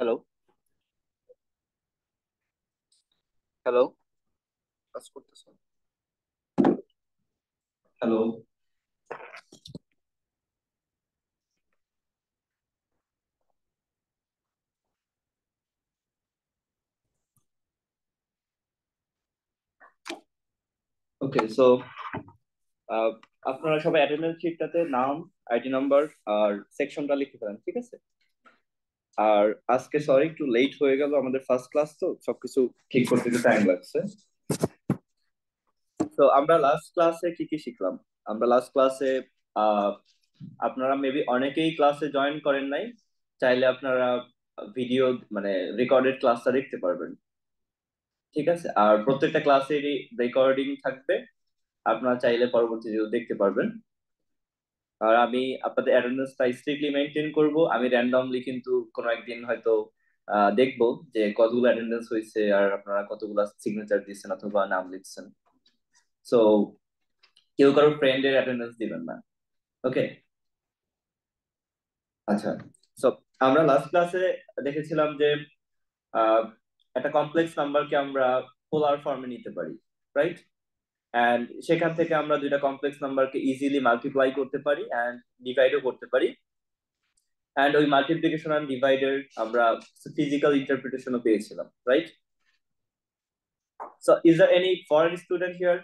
Hello. Hello. কাজ করতেছ? Hello. ওকে, so আপনারা সবাই অ্যাটেন্ডেন্স শিটটাতে নাম, আইডি নাম্বার আর সেকশনটা লিখে ফেলেন, ঠিক আছে? আর আজকে সরি একটু লেট হয়ে গেল, আমাদের ফার্স্ট ক্লাস তো সবকিছু ঠিক করতে একটু টাইম লাগছে। তো আমরা লাস্ট ক্লাসে কি কি শিখলাম? আমরা লাস্ট ক্লাসে আহ আপনারা মেবি অনেকেই ক্লাসে জয়েন করেন নাই, চাইলে আপনারা ভিডিও মানে রেকর্ডেড ক্লাসটা দেখতে পারবেন, ঠিক আছে? আর প্রত্যেকটা ক্লাসেরই রেকর্ডিং থাকবে, আপনারা চাইলে পরবর্তীতে দেখতে পারবেন। আর আমি আপনাদের অ্যাটেন্ডেন্সটা স্ট্রিক্টলি মেনটেন করব। আমি র্যান্ডমলি কিন্তু কোনো একদিন হয়তো দেখবো যে কতগুলো অ্যাটেন্ডেন্স হয়েছে আর আপনারা কতগুলো সিগনেচার দিচ্ছেন অথবা নাম লিখছেন। সো কেউ কারো ফ্রেন্ডের অ্যাটেন্ডেন্স দিবেন না, ওকে? আচ্ছা, সো আমরা লাস্ট ক্লাসে দেখেছিলাম যে আহ, একটা কমপ্লেক্স নাম্বারকে আমরা পোলার ফর্মে নিতে পারি, রাইট? এন্ড সেখান থেকে আমরা দুইটা কমপ্লেক্স নাম্বারকে ইজিলি মাল্টিপ্লাই করতে পারি এন্ড ডিভাইডও করতে পারি। এন্ড ওই মাল্টিপ্লিকেশন এন্ড ডিভাইডের আমরা ফিজিক্যাল ইন্টারপ্রিটেশনও পেয়েছিলাম, right? So is there any foreign student here?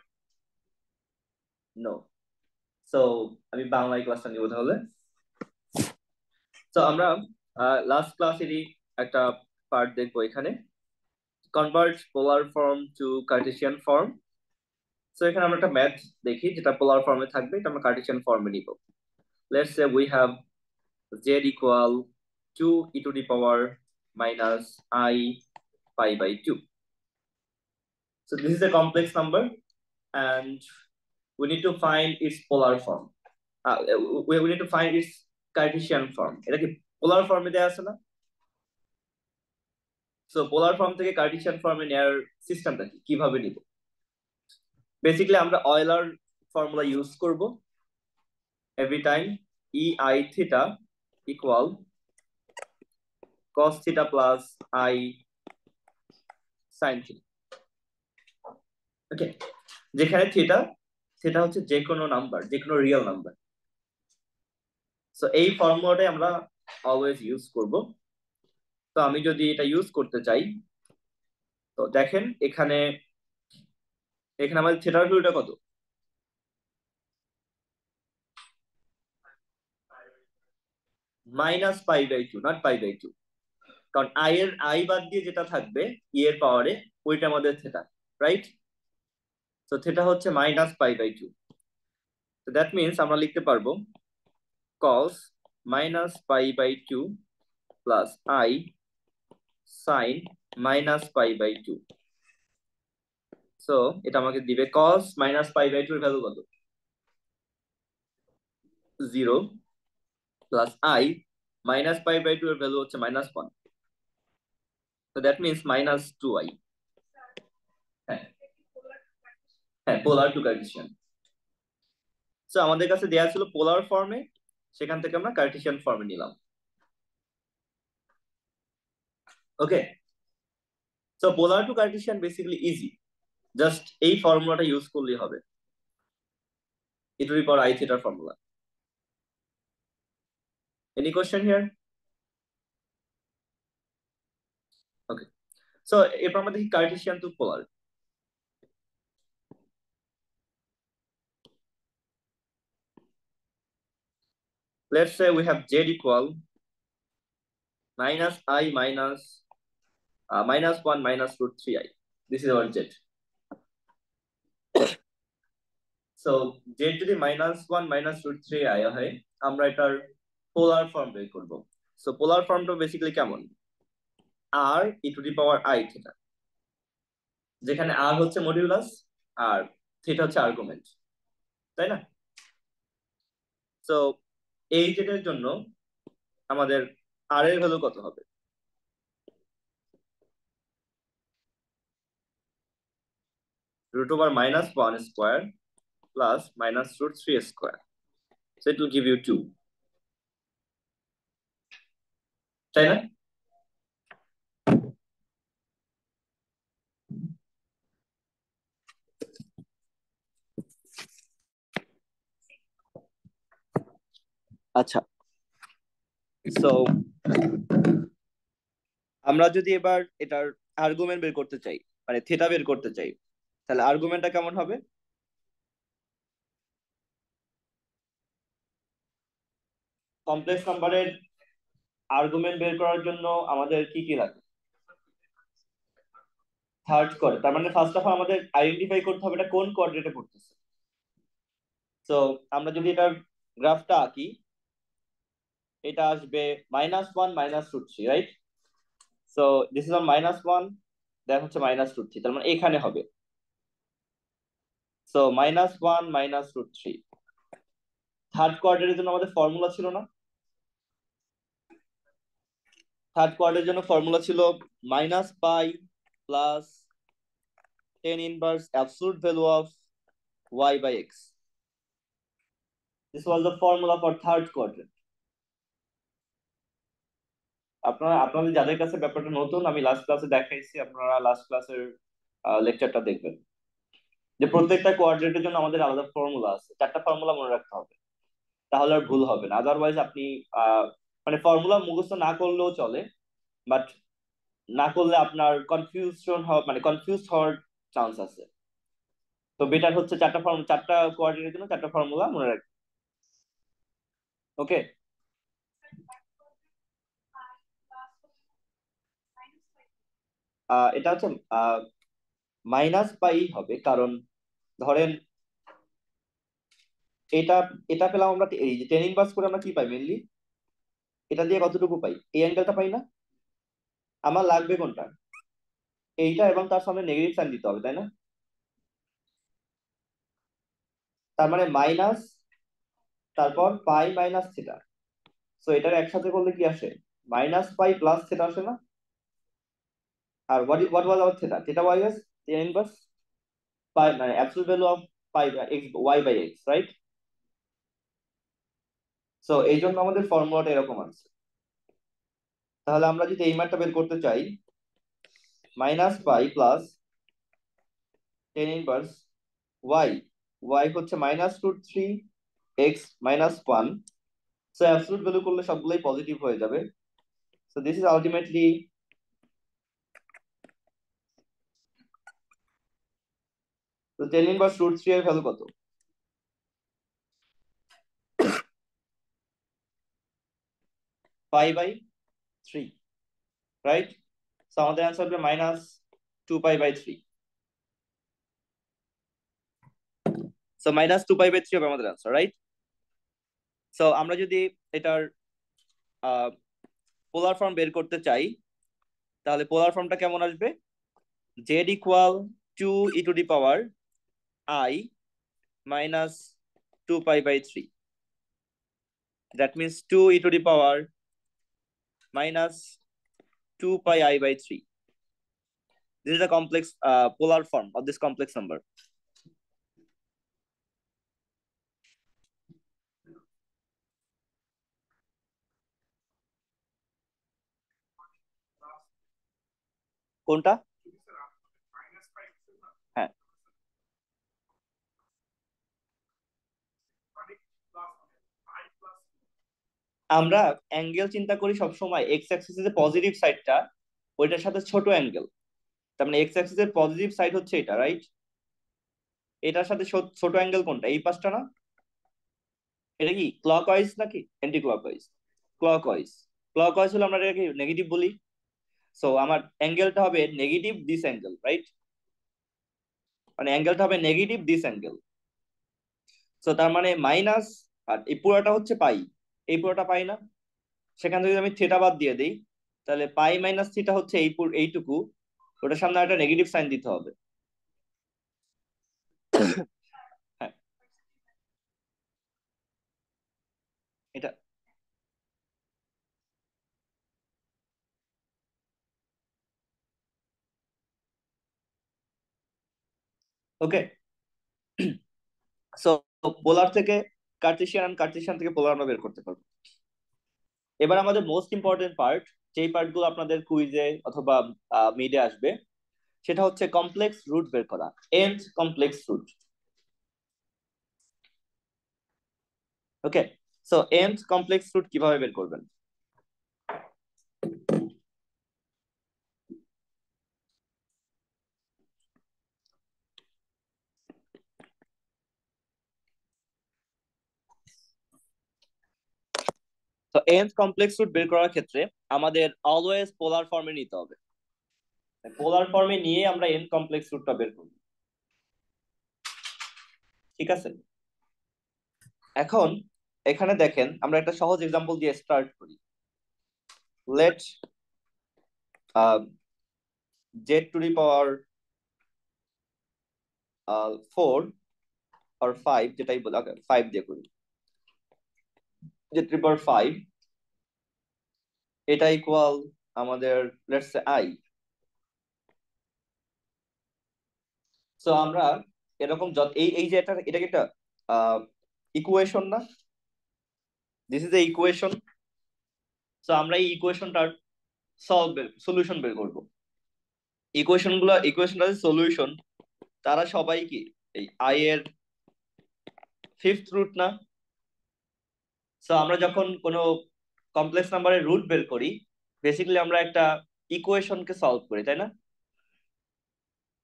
No. সো আমি বাংলায় ক্লাসটা নিব তাহলে। তো আমরা লাস্ট ক্লাসেরই একটা পার্ট দেখবো এখানে, convert polar form to Cartesian form. So এখানে আমরা একটা ম্যাথ দেখি যেটা পোলার ফর্মে থাকবে, এটা আমরা কার্টেসিয়ান ফর্মে নিব। Let's say we have z equal 2 e to the power minus I pi by 2. So this is a complex number and we need to find its polar form. We need to find its Cartesian form. এটা কি পোলার ফর্মে দেয়া আছে না? So polar form থেকে Cartesian ফর্মে নেয়ার সিস্টেমটা কি, কিভাবে নিব? বেসিক্যালি আমরা অয়লার ফর্মুলা ইউজ করব। Every time e I theta equal cos theta plus I sin theta. ওকে, যেখানে থিটা, সেটা হচ্ছে যে কোনো নাম্বার, যে কোনো রিয়েল নাম্বার। সো এই ফর্মুলাটাই আমরা অলওয়েজ ইউজ করব। তো আমি যদি এটা ইউজ করতে চাই, তো দেখেন এখানে এখানে আমাদের থিটার ভ্যালুটা কত? Minus pi by two, not pi by two. কারণ আই বাদ দিয়ে যেটা থাকবে ই এর পাওয়ারে, ওইটা আমাদের থিটা, রাইট? তো থিটা হচ্ছে মাইনাস পাই বাই টু। তো দ্যাট মিনস আমরা লিখতে পারবো cos minus pi by two plus I sine minus pi by two. So এটা আমাকে দিবে cos minus pi by two এর ভ্যালু কত? 0 plus I minus pi by two এর ভ্যালু হচ্ছে -1। তো দ্যাট মিনস -2i। হ্যাঁ, হ্যাঁ, পোলার টু কার্টেসিয়ান। সো আমাদের কাছে দেয়া ছিল পোলার ফর্মে, সেখান থেকে আমরা কার্টেসিয়ান ফর্মে নিলাম, okay? So polar to Cartesian basically easy, just এই ফর্মুলাটা ইউজ করলেই হবে, e to the power I থিটার ফর্মুলা। Any question here? Okay, so এরপর আমরা দেখি Cartesian to polar. Let's say we have z equal minus I minus -1 minus root 3i. This is our z. So z যদি -1 minus root 3i হয়, আমরা এটার polar form বের করব। So পোলার ফর্মটা বেসিক্যালি কেমন? r e to the power I theta, যেখানে r হচ্ছে মডিউলাস আর থিটা হচ্ছে আর্গুমেন্ট, তাই না? সো এই জেটের জন্য আমাদের r এর ভ্যালু কত হবে? √1 square plus minus root 3 square. So it will give you 2, তাই না? আচ্ছা, সো আমরা যদি এবার এটার আর্গুমেন্ট বের করতে চাই, মানে থিটা বের করতে চাই, তাহলে আর্গুমেন্টটা কেমন হবে? কমপ্লেক্স নাম্বারের আর্গুমেন্ট বের করার জন্য আমাদের কি কি লাগে? থার্ড কোয়ার্ড্রেন্ট, তার মানে ফার্স্ট অফ অল আমাদের আইডেন্টিফাই করতে হবে এটা কোন কোয়াড্রেন্টে পড়তেছে। তো আমরা যদি এটার গ্রাফটা আঁকি, এটা আসবে -1 -√3, right? So this is on -1, দেন হচ্ছে -√3, তার মানে এখানে হবে। সো -1 -√3, থার্ড কোয়াড্রেন্টের জন্য আমাদের ফর্মুলা ছিল না? থার্ড কোয়াড্রেন্টের জন্য ফর্মুলা ছিল -পাই plus tan inverse absolute value of y by x. This was the formula for third quadrant. আপনারা আপনাদের যাদের কাছে ব্যাপারটা নতুন, আমি লাস্ট ক্লাসে দেখাইছি, আপনারা লাস্ট ক্লাসের লেকচারটা দেখবেন, যে প্রত্যেকটা কোয়াড্রেন্টের জন্য আমাদের আলাদা ফর্মুলা আছে, চারটা ফর্মুলা মনে রাখতে হবে, তাহলে আর ভুল হবে না। আদারওয়াইজ আপনি মানে ফর্মুলা মুখস্থ না করলেও চলে, বাট না করলে আপনার কনফিউশন হওয়া, মানে কনফিউজ হওয়ার চান্স আছে। তো বেটার হচ্ছে চারটা কোয়াড্রেন্টের জন্য চারটা ফর্মুলা মনে রাখবেন। ওকে, এটা হচ্ছে -পাই হবে, কারণ ধরেন এটা এটা পেলাম আমরা, এই যে টেন ইনভার্স করে আমরা কি পাই মেইনলি, এটা দিয়ে কতটুকু পাই? এই অ্যাঙ্গেলটা পাই না? আমার লাগবে কোনটা? এইটা, এবং তার সামনে নেগেটিভ সাইন দিতে হবে, তাই না? তার মানে মাইনাস, তারপর পাই মাইনাস থিটা। সো এটার একসাথে করলে কি আসে? -পাই প্লাস থিটা আসে না? আর what was our theta? Theta was tan inverse pi, মানে absolute value of pi x, y by x, right? So এই জন্য আমাদের ফর্মুলাটা এরকম আছে। তাহলে আমরা যদি এই মানটা বের করতে চাই, -pi plus tan inverse Y, Y হচ্ছে -√3 এক্স -1, সো অ্যাবসলিউট ভ্যালু করলে সবগুলোই পজিটিভ হয়ে যাবে। সো দিস ইজ আলটিমেটলি, তো টেন ইনভার্স √3 এর ভ্যালু কত? পাই/3, রাইট? সো আমাদের অ্যান্সার হবে -2π/3। সো -2π/3 হবে আমাদের অ্যান্সার, রাইট? সো আমরা যদি এটার পোলার ফর্ম বের করতে চাই, তাহলে পোলার ফর্মটা কেমন আসবে? Z equal 2e⁻i -2π/3, that means 2e⁻-2πi/3. This is the complex polar form of this complex number. কোনটা? হ্যাঁ, আমরা অ্যাঙ্গেল চিন্তা করি সবসময় এক্স অ্যাক্সিস এর পজিটিভ সাইডটা ওইটার সাথে ছোট অ্যাঙ্গেল। তার মানে এক্স অ্যাক্সিস এর পজিটিভ সাইড হচ্ছে এটা, রাইট? এটার সাথে ছোট অ্যাঙ্গেল কোনটা? এই পাশটা না? এটা কি ক্লকওয়াইজ নাকি অ্যান্টি ক্লকওয়াইজ? ক্লকওয়াইজ। ক্লকওয়াইজ হলে আমরা এটাকে নেগেটিভ বলি। সো আমার অ্যাঙ্গেলটা হবে নেগেটিভ দিস অ্যাঙ্গেল, রাইট? মানে অ্যাঙ্গেলটা হবে নেগেটিভ দিস অ্যাঙ্গেল। সো তার মানে মাইনাস, আর এই পুরোটা হচ্ছে পাই, এই পুরোটা পাই না? সেখান থেকে যদি আমি থিটা বাদ দিয়ে দিই, তাহলে পাই মাইনাস থিটা হচ্ছে এইটুকু, ওটার সামনে একটা নেগেটিভ সাইন দিতে হবে। হ্যাঁ, এটা ওকে। সো পোলার থেকে কার্টেসিয়ান, আর কার্টেসিয়ান থেকে পোলার আমরা বের করতে পারবো। এবার আমাদের মোস্ট ইম্পর্টেন্ট পার্ট, যেই পার্ট গুলো আপনাদের কুইজে অথবা মিডে আসবে, সেটা হচ্ছে কমপ্লেক্স রুট বের করা, and complex root. Okay, so nth complex root কিভাবে বের করবেন? তো nth কমপ্লেক্স রুট বের করার ক্ষেত্রে আমাদের অলওয়েজ পোলার ফর্মে নিতে হবে। পোলার ফর্মে নিয়ে আমরা n কমপ্লেক্স রুটটা বের করব। ঠিক আছে, এখন এখানে দেখেন আমরা একটা সহজ এক্সাম্পল দিয়ে স্টার্ট করি। লেট জেড টু দি পাওয়ার 4 আর 5, যেটাই বলি, 5 দিয়ে করি। জেড টু দি পাওয়ার 5 এটা ইকুয়াল আমাদের লেটস সে আই। সো আমরা এরকম এই এই যে এটা কি একটা ইকুয়েশন না? This is a equation. So আমরা এই ইকুয়েশনটার সলিউশন বের করব। ইকুয়েশনটার সলিউশন তারা সবাই কি এই আই এর ফিফথ রুট না? সো আমরা যখন কোনো কমপ্লেক্স নাম্বারের রুট বের করি, বেসিক্যালি আমরা একটা ইকুয়েশনকে সলভ করি, তাই না?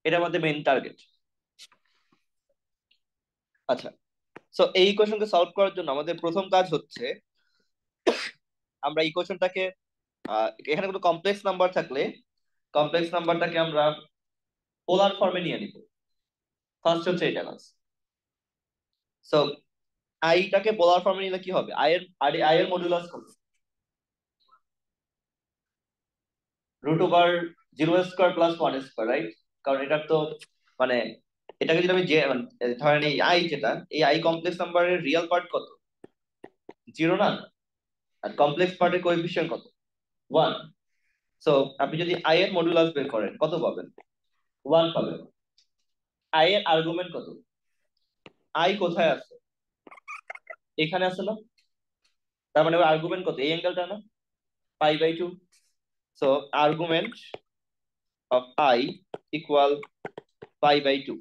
এটা আমাদের মেইন টার্গেট। আচ্ছা, সো এই ইকুয়েশনকে সলভ করার জন্য আমাদের প্রথম কাজ হচ্ছে আমরা ইকুয়েশনটাকে এখানে কোনো কমপ্লেক্স নাম্বার থাকলে কমপ্লেক্স নাম্বারটাকে আমরা পোলার ফর্মে নিয়ে নিব। ফার্স্ট হচ্ছে এটা কাজ। সো আইটাকে পোলার ফর্মে নিলে কি হবে? আই এর মডুলাস কত? √0² + 1² রাইট? কারণ এটার তো মানে এটাকে যদি আমি যে ধরেন এই আই যেটা, এই আই কমপ্লেক্স নাম্বারের রিয়েল পার্ট কত? 0 না? আর কমপ্লেক্স পার্টের কোএফিসিয়েন্ট কত? 1। সো আপনি যদি আই এর মডুলাস বের করেন কত পাবেন? 1 পাবেন। আই এর আর্গুমেন্ট কত? আই কোথায় আছে? এখানে আছে না? তার মানে আর্গুমেন্ট কত? এই অ্যাঙ্গেলটা না, π/2। So argument of i equal π/2।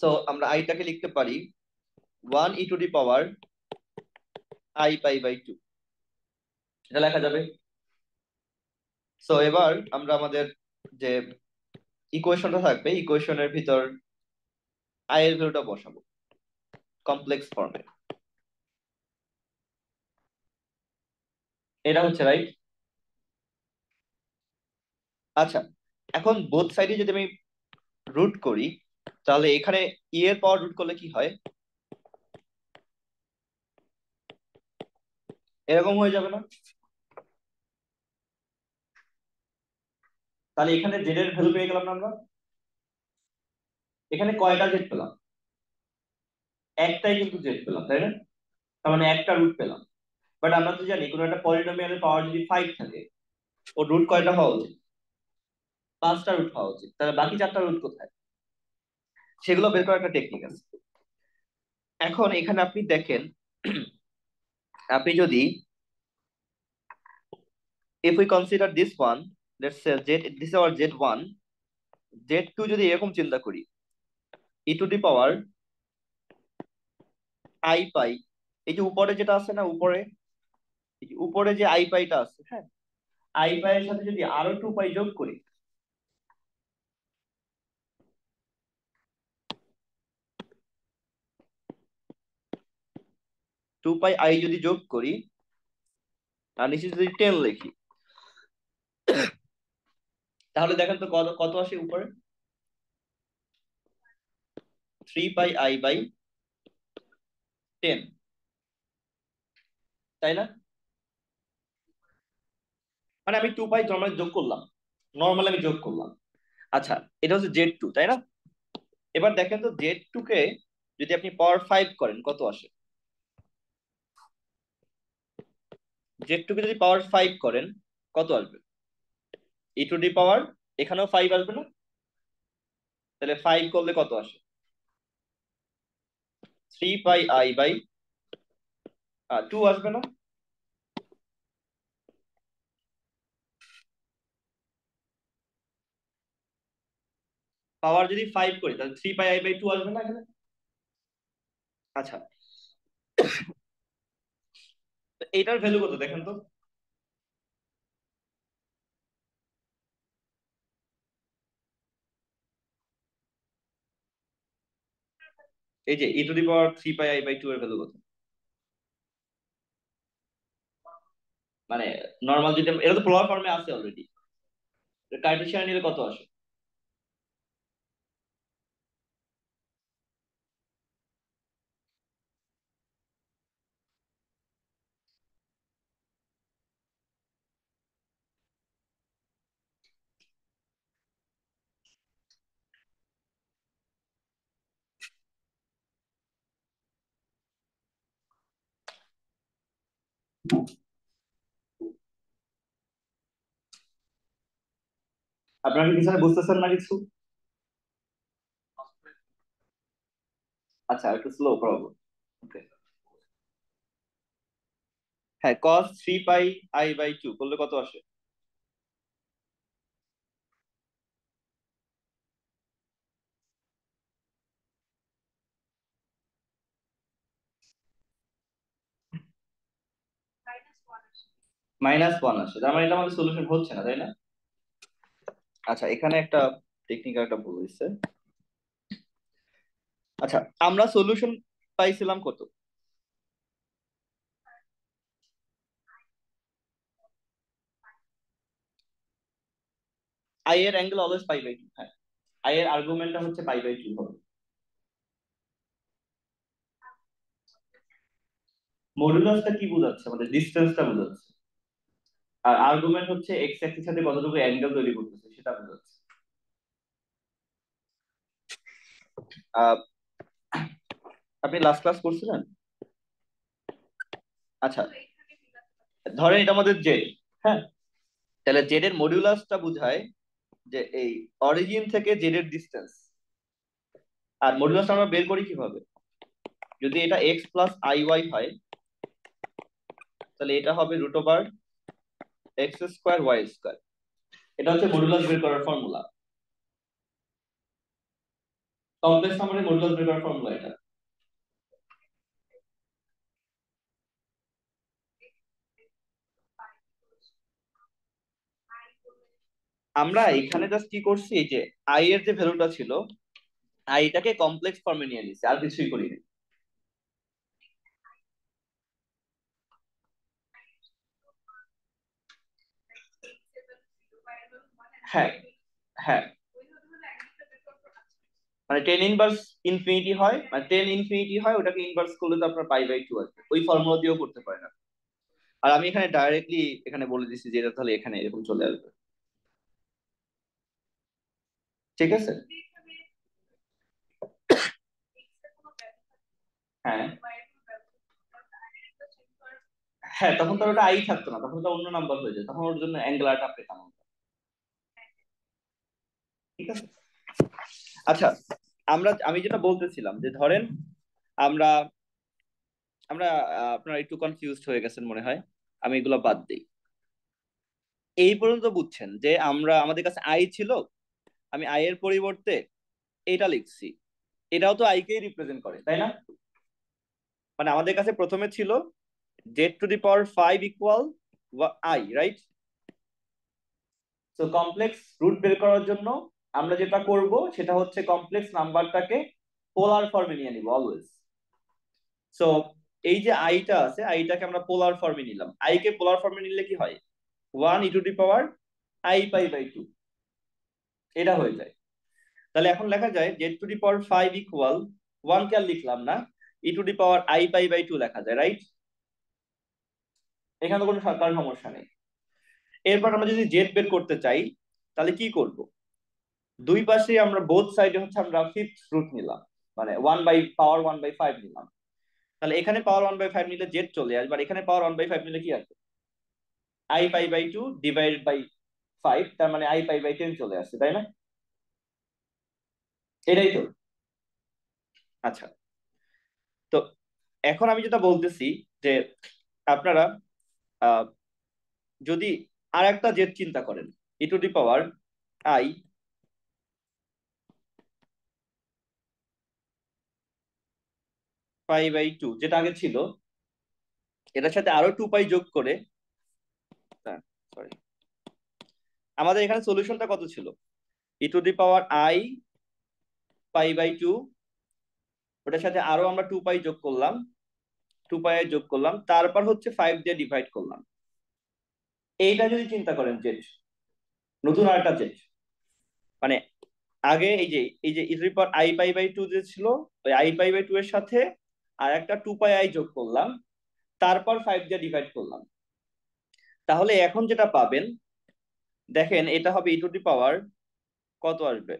So আমরা আইটাকে লিখতে পারি 1 e⁻⁴ i π/2, এটা লেখা যাবে। সো এবার আমরা আমাদের যে ইকুয়েশনটা থাকবে, ইকুয়েশনের ভিতর আই এর ভ্যালুটা বসাবো কমপ্লেক্স ফর্মে। এটা হচ্ছে রাইট। আচ্ছা, এখন বোথ সাইডে যদি আমি রুট করি, তাহলে এখানে ই এর পাওয়ার রুট করলে কি হয়? এরকম হয়ে যাবে না? তাহলে এখানে জেড এর ভ্যালু পেয়ে গেলাম না আমরা? এখানে কয়টা জেড পেলাম? একটাই কিন্তু জেড পেলাম, তাই না? তার মানে একটা রুট পেলাম। বাট আমরা তো জানি কোনো একটা পলিনোমিয়ালের পাওয়ার যদি 5 থাকে, ও রুট কয়টা হওয়া উচিত? 5টা রুট হওয়া উচিত। তাহলে বাকি 4টা রুট কোথায়? সেগুলো বের করার একটা টেকনিক আছে। এখন এখানে আপনি দেখেন, আপনি যদি if we consider this one, let's say z, this is our z1, z2 যদি এরকম চিন্তা করি, e⁻⁴ i পাই, এই যে উপরে যেটা আছে না, উপরে এই যে উপরে যে i পাইটা আছে, হ্যাঁ, i পাই এর সাথে যদি আরো 2 পাই যোগ করি, 2 পাই i যদি যোগ করি আর নিচে যদি 10 লিখি, তাহলে দেখেন তো কত কত আসে উপরে? 3 পাই i/10, তাই না? মানে আমি 2 পাই নর্মালি যোগ করলাম, নর্মালি আমি যোগ করলাম। আচ্ছা, এটা হচ্ছে z2, তাই না? এবার দেখেন তো z2 কে যদি আপনি পাওয়ার 5 করেন কত আসে? z2 কে যদি পাওয়ার 5 করেন কত আসবে? e⁻, এখানেও 5 আসবে না? তাহলে 5 করলে কত আসে? 3 পাই i/2 আসবে না? পাওয়ার যদি 5 করি তাহলে 3 পাই i/2 আসবে না এখানে? আচ্ছা, এইটার ভ্যালু কত দেখেন তো। এই যে e⁻3πi/2 এর ভ্যালু কত? মানে নর্মাল যদি এটা তো পোলার ফর্মে আছে অলরেডি, কার্টেশিয়ান নিলে কত আসে? আপনারা কি কিছু বুঝতেছেন না কিছু? আচ্ছা, একটু স্লো করাবো। ওকে। হ্যাঁ, cos 3πi/2 করলে কত আসে? -1 আসে, তার মানে এটা আমাদের সলিউশন হচ্ছে না, তাই না? আচ্ছা, এখানে একটা টেকনিক্যাল একটা ভুল হয়েছে। আচ্ছা, আমরা সলিউশন পাইছিলাম কত? আই এর অ্যাঙ্গেল অলওয়েজ π/2। হ্যাঁ, আই এর আর্গুমেন্টটা হচ্ছে π/2 হবে। মডুলাসটা কি বোঝাচ্ছে? আমাদের ডিসটেন্সটা বোঝাচ্ছে। আর আর্গুমেন্ট হচ্ছে এক্স অ্যাক্সিস সাথে কতটুকু অ্যাঙ্গেল তৈরি করতেছে সেটা বোঝাচ্ছে। আহ, আপনি লাস্ট ক্লাস করছিলেন? আচ্ছা, ধরেন এটা আমাদের জেড। হ্যাঁ, তাহলে জেড এর মডিউলাসটা বোঝায় যে এই অরিজিন থেকে জেড এর ডিসটেন্স। আর মডিউলাসটা আমরা বের করি কিভাবে? যদি এটা x+iy হয়, তাহলে এটা হবে √x²y²। এটা হচ্ছে মডুলাস বের করার ফর্মুলা। কমপ্লেক্স নাম্বারের মডুলাস বের করার ফর্মুলা এটা। আমরা এখানে জাস্ট কি করছি, এই যে আই এর যে ভ্যালুটা ছিল, আইটাকে কমপ্লেক্স ফর্মে নিয়ে নিছি, আর কিছুই করিনি। হ্যাঁ, হ্যাঁ, মানে টেন ইনভার্স ইনফিনিটি হয়, মানে টেন ইনফিনিটি হয়, ওটাকে ইনভার্স করলে তো আপনার π/2 আসবে। ওই ফর্মুলা দিয়েও করতে পারেন আপনি। আর আমি এখানে ডাইরেক্টলি এখানে বলে দিচ্ছি যে এটা তাহলে এখানে এরকম চলে আসবে। ঠিক আছে। হ্যাঁ, হ্যাঁ, তখন তো আর ওটা আই থাকতো না, তখন তো অন্য নাম্বার হয়ে যায়, তখন ওর জন্য অ্যাঙ্গেলারটা পেতাম আমরা। ঠিক আছে। আচ্ছা, আমি যেটা বলতেছিলাম যে ধরেন আমরা আমরা আপনারা একটু কনফিউজড হয়ে গেছেন মনে হয়, আমি এগুলো বাদ দিই। এই পর্যন্ত বুঝছেন যে আমাদের কাছে আই ছিল, আমি আই এর পরিবর্তে এটা লিখছি। এটাও তো আই কেই রিপ্রেজেন্ট করে, তাই না? মানে আমাদের কাছে প্রথমে ছিল z⁵ ইকুয়াল আই, রাইট? তো কমপ্লেক্স রুট বের করার জন্য আমরা যেটা করব সেটা হচ্ছে কমপ্লেক্স নাম্বারটাকে পোলার ফর্মে নিয়ে নিব অলওয়েজ। সো এই যে আইটা আছে, আইটাকে আমরা পোলার ফর্মে নিলাম। আই কে পোলার ফর্মে নিলে কি হয়? 1 e⁻i⁻2 এটা হয়ে যায়। তাহলে এখন লেখা যায় z⁵ ইকুয়াল 1 কে আর লিখলাম না, e⁻i⁻2 লেখা যায়, রাইট? এখানে কোনো কারণ সমস্যা নেই। এরপর আমরা যদি জেড বের করতে চাই, তাহলে কি করব? দুই পাশে আমরা বোথ সাইডে হচ্ছে আমরা ফিফথ রুট নিলাম, মানে পাওয়ার 1/5 নিলাম। তাহলে এখানে পাওয়ার 1/5 নিলে জেড চলে আসবে, আর এখানে পাওয়ার 1/5 নিলে কি আসবে? i π/2 ডিভাইডেড বাই 5, তার মানে i π/10 চলে আসছে, তাই না? এটাই তো। আচ্ছা, তো এখন আমি যেটা বলতেছি যে আপনারা আহ, যদি আর একটা জেড চিন্তা করেন, e⁻i π/2 যেটা আগে ছিল, এটার সাথে আরো 2 পাই যোগ করে, হ্যাঁ সরি, আমাদের এখানে সলিউশনটা কত ছিল? e⁻i π/2, ওটার সাথে আরো আমরা 2 পাই যোগ করলাম, 2 পাই যোগ করলাম, তারপর হচ্ছে 5 দিয়ে ডিভাইড করলাম। এইটা যদি চিন্তা করেন জেড, নতুন আরেকটা জেড, মানে আগে এই যে e⁻i π/2 যে ছিল, ওই i π/2 এর সাথে আর একটা 2 পাই যোগ করলাম, তারপর 5 দিয়ে ডিভাইড করলাম। তাহলে এখন যেটা পাবেন, দেখেন এটা হবে e⁻, কত আসবে,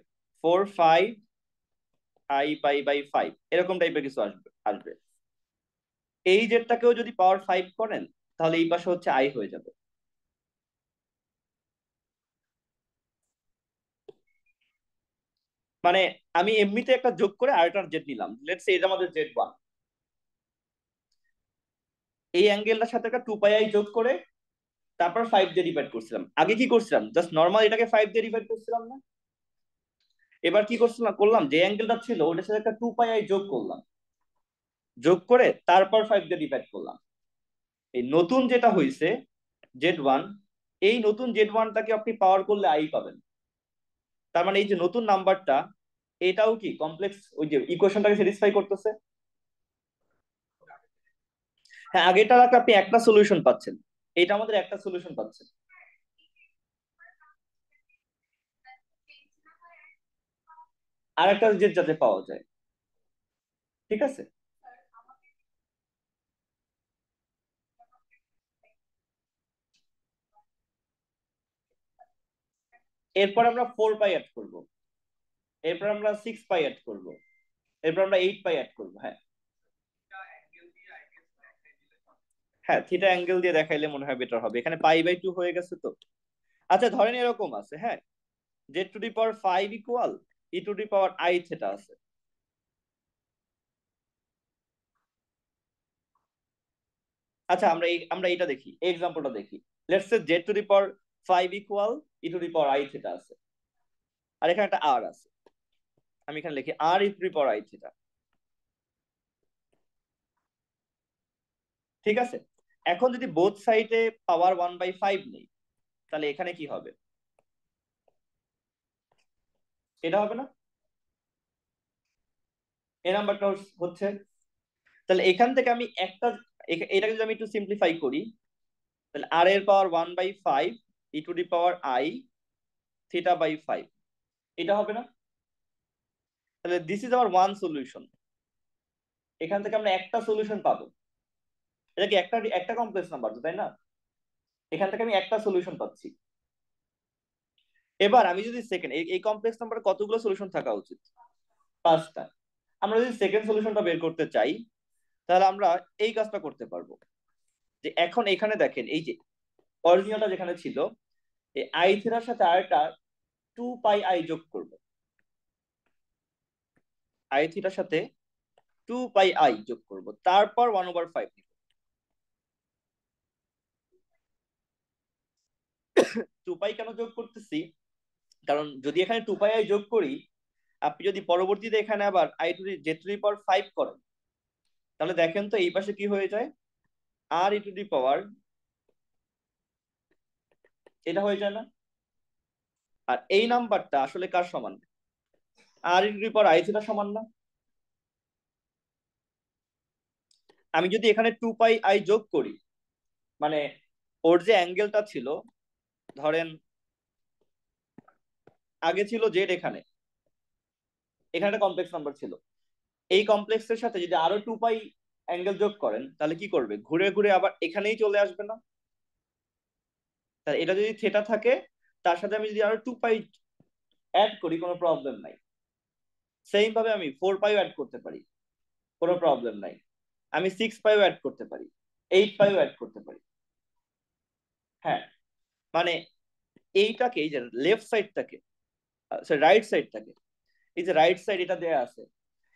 4 5 i π/5, এরকম টাইপের কিছু আসবে। এই জেডটাকেও যদি পাওয়ার 5 করেন, তাহলে এই পাশে হচ্ছে আই হয়ে যাবে। মানে আমি এমনিতে একটা যোগ করে আরেকটা জেড নিলাম, লেটস সে এটা আমাদের Z1, এই অ্যাঙ্গেলটার সাথে একটা 2 পাই যোগ করে তারপর 5 দিয়ে ডিভাইড করছিলাম। আগে কি করছিলাম, জাস্ট নর্মাল এটাকে 5 দিয়ে ডিভাইড করছিলাম না? এবার কি করছিলাম, করলাম যে অ্যাঙ্গেলটা ছিল ওটার সাথে একটা 2 পাই যোগ করলাম, যোগ করে তারপর 5 দিয়ে ডিভাইড করলাম। এই নতুন যেটা হয়েছে Z1, এই নতুন Z1টাকে আপনি পাওয়ার করলে আই পাবেন। তার মানে এই যে নতুন নাম্বারটা, এটাও কি কমপ্লেক্স, ওই যে ইকুয়েশনটাকে স্যাটিসফাই করতেছে। হ্যাঁ, আগেরটা আপনি একটা সলিউশন পাচ্ছেন, এটা আমাদের একটা সলিউশন পাচ্ছেন। আর একটা জেড যাতে পাওয়া যায়, ঠিক আছে। এরপর আমরা 4 পাই অ্যাড করব, এরপর আমরা 6 পাই অ্যাড করব, এরপর আমরা 8 পাই অ্যাড করব। হ্যাঁ, হ্যাঁ, থিটা অ্যাঙ্গেল দিয়ে দেখাইলে মনে হয় বেটার হবে, এখানে π/2 হয়ে গেছে তো। আচ্ছা ধরেন এরকম আছে, হ্যাঁ, Z⁵ ইকুয়াল e⁻i থিটা আছে। আচ্ছা আমরা এটা দেখি, এই এক্সাম্পলটা দেখি। Let's say Z⁵ equal e⁻i theta আছে, আর এখানে একটা আর আছে। আমি এখানে লিখি আর e⁻i থিটা, ঠিক আছে। এখন যদি বোথ সাইডে পাওয়ার 1/5 নেই, তাহলে এখানে কি হবে? এটা হবে না? এই নাম্বারটা হচ্ছে, তাহলে এখান থেকে আমি একটা, এটাকে যদি আমি একটু সিম্পলিফাই করি, তাহলে আর এর পাওয়ার 1/5 e⁻i θ/5, এটা হবে না? তাহলে this is hour one solution. এখান থেকে আমরা একটা সলিউশন পাবো। এটা কি একটা একটা কমপ্লেক্স নাম্বার, তাই না? এখান থেকে আমি একটা সলিউশন পাচ্ছি। এবার আমি যদি সেকেন্ড, এই কমপ্লেক্স নাম্বারে কতগুলো সলিউশন থাকা উচিত? 5টা। আমরা যদি সেকেন্ড সলিউশনটা বের করতে চাই, তাহলে আমরা এই কাজটা করতে পারবো, যে এখন এখানে দেখেন এই যে অরিজিনালটা যেখানে ছিল, এই আই থিটার সাথে আরেকটা 2 পাই যোগ করব, আই থিটার সাথে 2 পাই যোগ করব, তারপর 1/5 নিব। 2 পাই কেন যোগ করতেছি, কারণ যদি এখানে 2 পাই যোগ করি, আপনি যদি পরবর্তীতে এখানে আবার Z⁵ করেন, তাহলে দেখেন তো এই পাশে কি হয়ে যায়, আর e⁻, এটা হয়ে যায় না? আর এই নাম্বারটা আসলে কার সমান? আর e⁻i থিটা সমান না? আমি যদি এখানে 2 পাই যোগ করি, মানে ওর যে অ্যাঙ্গেলটা ছিল, ধরেন আগে ছিল জেড, এখানে এখানে একটা কমপ্লেক্স নাম্বার ছিল, এই কমপ্লেক্সের সাথে যদি আরো 2 পাই অ্যাঙ্গেল যোগ করেন, তাহলে কি করবে, ঘুরে ঘুরে আবার এখানেই চলে আসবে না? তাহলে এটা যদি থেটা থাকে, তার সাথে আমি যদি আরো 2 পাই অ্যাড করি, কোনো প্রবলেম নাই। সেম ভাবে আমি 4 পাইও অ্যাড করতে পারি, কোনো প্রবলেম নাই। আমি 6 পাইও অ্যাড করতে পারি, 8 পাইও অ্যাড করতে পারি। হ্যাঁ, মানে এইটাকে, এই যে লেফট সাইডটাকে, রাইট সাইডটাকে, এই যে রাইট সাইড এটা দেয়া আছে,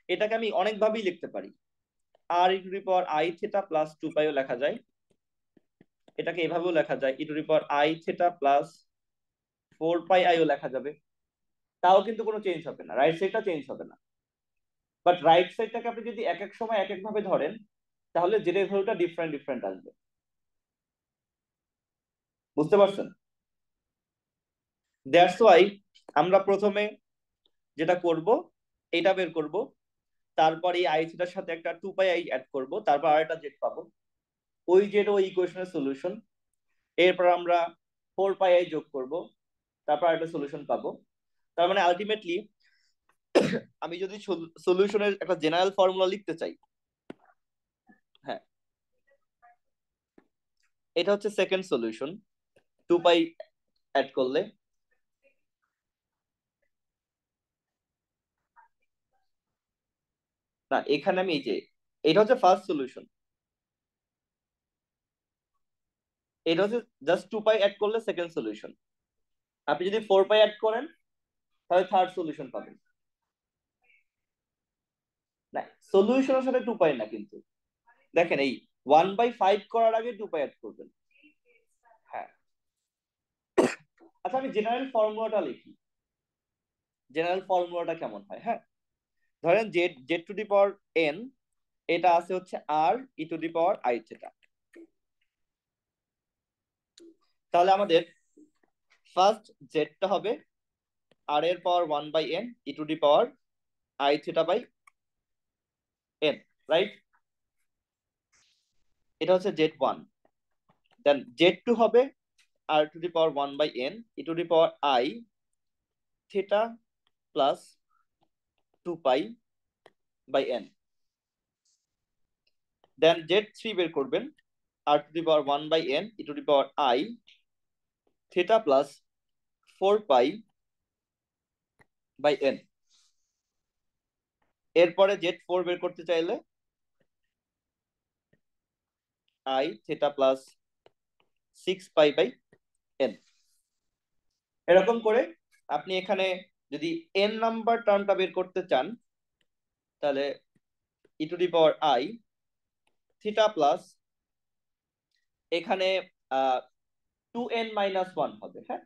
এটাকে আমি অনেক ভাবেই লিখতে পারি। আর e⁻i থিটা প্লাস 2 পাইও লেখা যায়, এটাকে এভাবেও লেখা যায়, e⁻i থিটা প্লাস 4 পাইও লেখা যাবে। তাও কিন্তু কোনো চেঞ্জ হবে না, রাইট সাইডটা চেঞ্জ হবে না। বাট রাইট সাইডটাকে আপনি যদি এক এক সময় এক এক ভাবে ধরেন, তাহলে জেড এর ভ্যালুটা ডিফারেন্ট ডিফারেন্ট আসবে। বুঝতে পারছেন? দ্যাটস ওয়াই আমরা প্রথমে যেটা করব এটা বের করব, তারপর এই আই থিটার সাথে একটা 2 পাই আই অ্যাড করব, তারপর আরেকটা জেড পাবো, ওই জেড ওই ইকুয়েশনের সলিউশন। এরপর আমরা 4 পাই আই যোগ করব, তারপর একটা সলিউশন পাবো। তার মানে আলটিমেটলি আমি যদি সলিউশনের একটা জেনারেল ফর্মুলা লিখতে চাই, হ্যাঁ, এটা হচ্ছে সেকেন্ড সলিউশন 2 পাই অ্যাড করলে। না, এখানে আমি এই যে এটা হচ্ছে ফার্স্ট সলিউশন, এটা হচ্ছে জাস্ট 2 পাই অ্যাড করলে সেকেন্ড সলিউশন। আপনি যদি 4 পাই অ্যাড করেন তাহলে থার্ড সলিউশন পাবেন। না, সলিউশনের সাথে 2 পাই না কিন্তু, দেখেন এই 1/5 করার আগে 2 পাই অ্যাড করবেন। হ্যাঁ, আচ্ছা আমি জেনারেল ফর্মুলাটা লিখি, জেনারেল ফর্মুলাটা কেমন হয়। হ্যাঁ, ধরেন Z Z to the power N, এটা আছে হচ্ছে আর ই to the power i theta. তাহলে আমাদের ফার্স্ট জেডটা হবে আর এর পাওয়ার 1/n E to the power i theta by N, right? এটা হচ্ছে জেড 1। দেন জেড 2 হবে আর two the power 1/n E to the power i theta plus 2 পাই/n। Then Z 3 বের করবেন আর two the power 1/n E to the power i theta plus 4 পাই/n। এরপরে Z 4 বের করতে চাইলে I theta plus 6 পাই/n। এরকম করে আপনি এখানে যদি এন নাম্বার টার্মটা বের করতে চান, তাহলে e to the power i theta plus এখানে 2n-1 হবে। হ্যাঁ,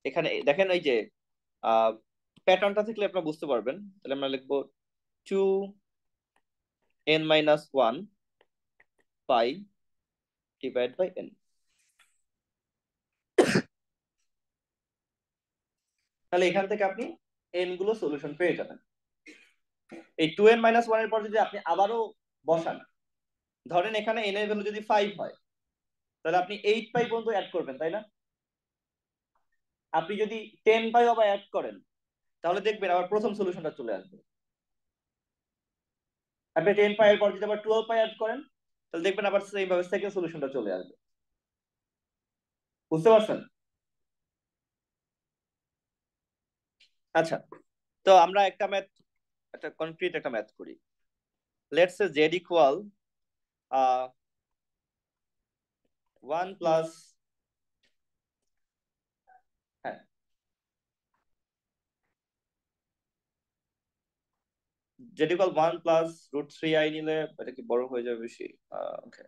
এখানে দেখেন এই যে প্যাটার্নটা থাকলে আপনারা বুঝতে পারবেন। তাহলে আমরা লিখবো 2n-1 pi divide by n। তাহলে এখান থেকে আপনি এন গুলো সলিউশন পেয়ে যাবেন। এই 2n-1 এর পর যদি আপনি আবারও বসান, ধরেন এখানে n এর ভ্যালু যদি 5 হয়, তাহলে আপনি 8 পাই পর্যন্ত অ্যাড করবেন, তাই না? আপনি যদি 10 পাই আবার অ্যাড করেন, তাহলে দেখবেন আবার প্রথম সলিউশনটা চলে আসবে। আপনি 10 পাই এর পর যদি আবার 12 পাই অ্যাড করেন, তাহলে দেখবেন আবার সেম ভাবে সেকেন্ড সলিউশনটা চলে আসবে। বুঝতে পারছেন? আচ্ছা, তো আমরা একটা কনক্রিট একটা ম্যাথ করি। Let's say Z equal 1 plus, হ্যাঁ, জেড ইকুয়াল 1 প্লাস √3i নিলে এটা কি বড় হয়ে যাবে বেশি? ওকে,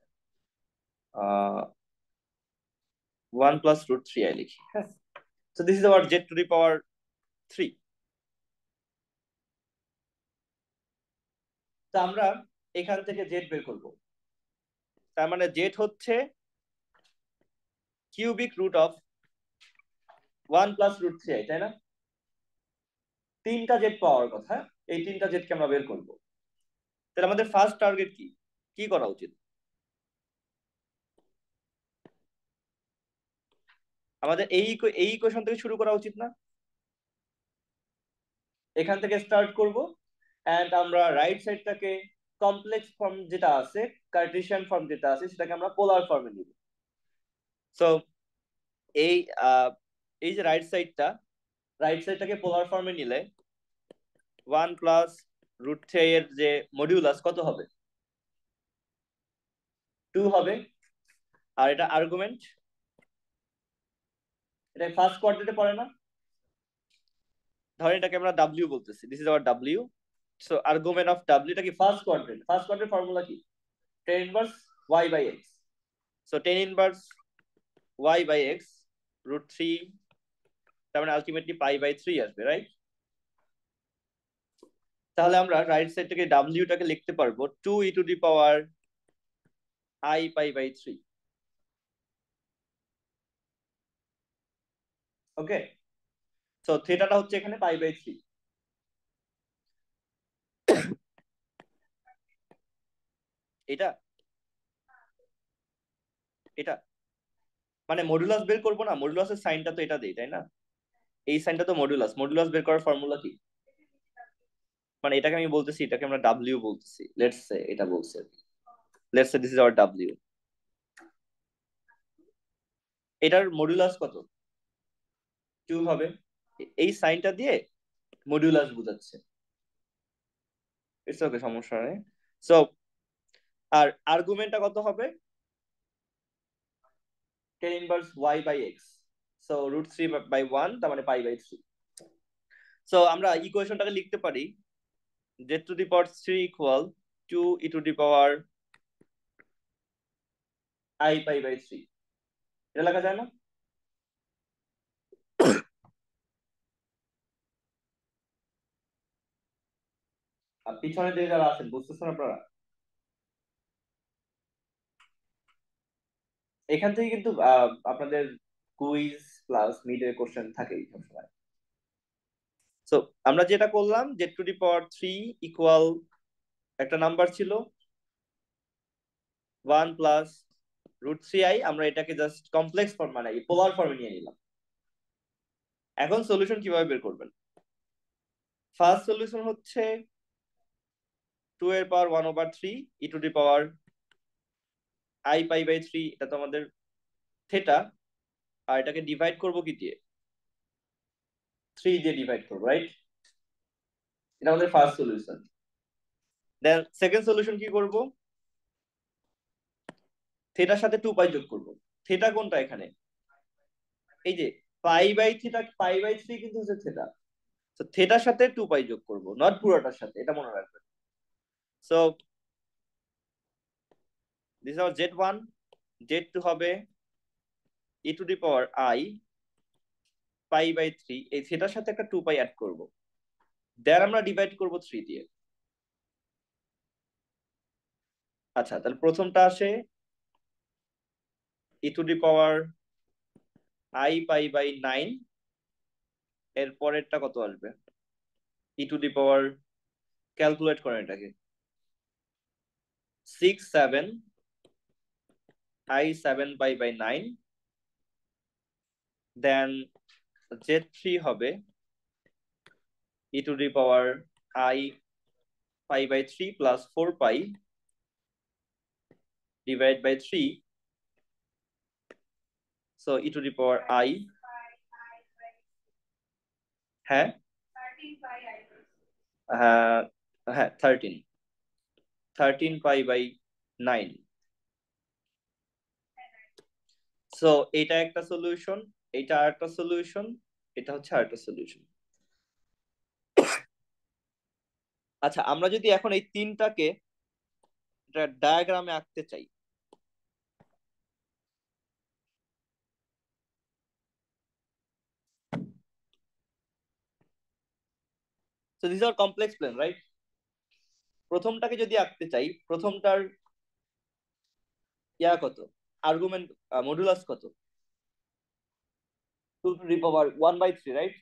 1 প্লাস √3i লিখি। হ্যাঁ, so this is our z to the power 3। তো আমরা এখান থেকে জেড বের করব। তার মানে জেড হচ্ছে cubic root of 1 plus √3i, তাই না? তিনটা জেড পাওয়ার কথা, এই তিনটা জেডকে আমরা বের করব। তাহলে আমাদের ফার্স্ট টার্গেট কি, কি করা উচিত? আমাদের এই ইকুয়েশন থেকে শুরু করা উচিত না? এখান থেকে স্টার্ট করব, এন্ড আমরা রাইট সাইডটাকে কমপ্লেক্স ফর্ম যেটা আছে, কার্টেসিয়ান ফর্ম যেটা আছে, সেটাকে আমরা পোলার ফর্মে নিব। সো এই এই যে রাইট সাইডটাকে পোলার ফর্মে নিলে 1 প্লাস √3 এর যে মডিউলাস কত হবে? 2 হবে। আর এটা আর্গুমেন্ট, এটা ফার্স্ট কোয়াড্রেন্টে পড়ে না? ধরেন এটাকে আমরা ডাব্লিউ বলতেছি, this is hour W. So argument of W, এটা কি first quadrant. First quadrant formula কি? tan inverse y/x। So tan inverse y/x √3, তার মানে আলটিমেটলি পাই/3 আসবে, রাইট? তাহলে আমরা রাইট সাইড থেকে ডাব্লিউটাকে লিখতে পারবো 2 e to the power I pi by 3। Okay, so থিটাটা হচ্ছে এখানে পাই বাই 3। এটা এটা মানে মডুলাস বের করবো না, মডুলাসের সাইনটা তো এটা দেই, তাই না? এই সাইনটা তো মডুলাস, মডুলাস বের করার ফর্মুলা কি? মানে এটাকে আমি বলতেছি, এটাকে আমরা ডাব্লিউ বলতেছি, লেটস সে এটা বলছে, let's say this is hour W. এটার মডুলাস কত? 2 হবে। এই সাইনটা দিয়ে মডুলাস বোঝাচ্ছে। ইটস ওকে, সমস্যা নেই। সো আর আর্গুমেন্টটা কত হবে? tan inverse y by X. So √3/1, তার মানে পাই বাই 3। সো আমরা ইকুয়েশনটাকে লিখতে পারি z⁻³ equal 2 e⁻ I pi by 3। এটা লেখা যায় না? আর পিছনে যে যারা আছেন বুঝতেছেন আপনারা? এখান থেকে কিন্তু আপনাদের কুইজ প্লাস মিডের কোশ্চেন থাকেই সবসময়। সো আমরা যেটা করলাম z⁻³ ইকুয়াল একটা নাম্বার ছিল 1 প্লাস √3i, আমরা এটাকে জাস্ট কমপ্লেক্স ফর্ম মানে পোলার ফর্মে নিয়ে নিলাম। এখন সলিউশন কিভাবে বের করবেন? ফার্স্ট সলিউশন হচ্ছে 2 এর পাওয়ার 1/3 e⁻i পাই বাই 3, এটা তো আমাদের থেটা। আর এটাকে ডিভাইড করব কি দিয়ে? 3 দিয়ে ডিভাইড করবো, রাইট? এটা আমাদের first solution. Then second solution কি করব? থেটার সাথে 2 পাই যোগ করব। থেটা কোনটা এখানে? এই যে pi by theta, pi by 3 কিন্তু হচ্ছে থেটা। তো থেটার সাথে 2 পাই যোগ করব, নট পুরোটার সাথে, এটা মনে রাখবেন। So this is our z1, z2 হবে e⁻i পাই বাই 3, এই থেটার সাথে একটা 2 পাই অ্যাড করব, দেন আমরা ডিভাইড করব 3 দিয়ে। আচ্ছা, তাহলে প্রথমটা আসে e⁻i পাই বাই 9, এর পরেরটা কত আসবে? e⁻, ক্যালকুলেট করেন এটাকে, 6 7 i 7 pi by 9, then z3 হবে e⁻i pi by 3 plus 4 pi divide by 3। So e⁻i, হ্যাঁ হ্যাঁ হ্যাঁ 13 পাই বাই 9। সো এটা একটা সলিউশন, এটা আরেকটা সলিউশন, এটা হচ্ছে আরেকটা সলিউশন। আচ্ছা, আমরা যদি এখন এই তিনটাকে একটা ডায়াগ্রামে আঁকতে চাই, so this are complex plane, right? প্রথমটাকে যদি আঁকতে চাই, প্রথমটার ইয়া কত, আর্গুমেন্ট মডুলাস কত? 2 টু দি পাওয়ার 1/3, রাইট?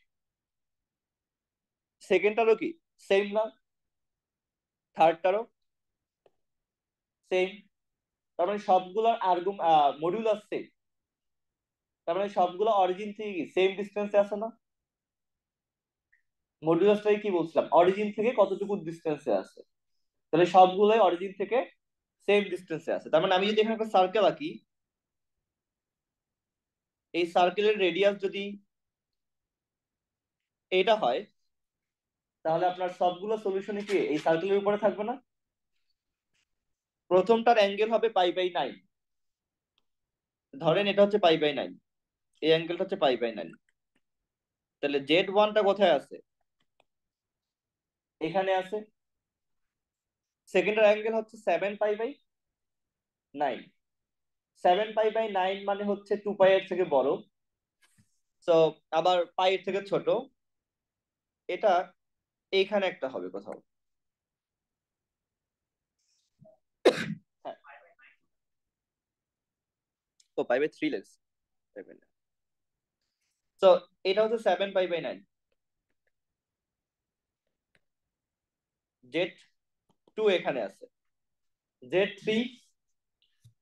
সেকেন্ডটারও কি সেম না? থার্ডটারও সেম। তার মানে সবগুলোর মডুলাস সেম। তার মানে সবগুলো অরিজিন থেকে কি সেম ডিস্টেন্সে আছে না? মডুলাসটাই কি বলছিলাম, অরিজিন থেকে কতটুকু ডিস্টেন্সে আছে। তাহলে সবগুলোই অরিজিন থেকে সেম ডিস্টেন্সে আছে। তার মানে আমি যদি এখানে একটা সার্কেল আঁকি, এই সার্কেলের রেডিয়াস যদি এটা হয়, তাহলে আপনার সবগুলো সলিউশনে কি এই সার্কেলের উপরে থাকবে না? প্রথমটার অ্যাঙ্গেল হবে পাই বাই 9, ধরেন এটা হচ্ছে পাই বাই 9, এই অ্যাঙ্গেলটা হচ্ছে পাই বাই 9। তাহলে z1টা কোথায় আছে? এখানে আছে। সেকেন্ডের অ্যাঙ্গেল হচ্ছে 7 পাই বাই 9। 7 পাই বাই 9 মানে হচ্ছে 2 পাই এর থেকে বড়। সো আবার পাই এর থেকে ছোট, এটা এইখানে একটা হবে কোথাও। হ্যাঁ, ও পাই বাই 3 লেখছি। তো এটা হচ্ছে 7 পাই বাই 9। Z2 এখানে আছে, Z3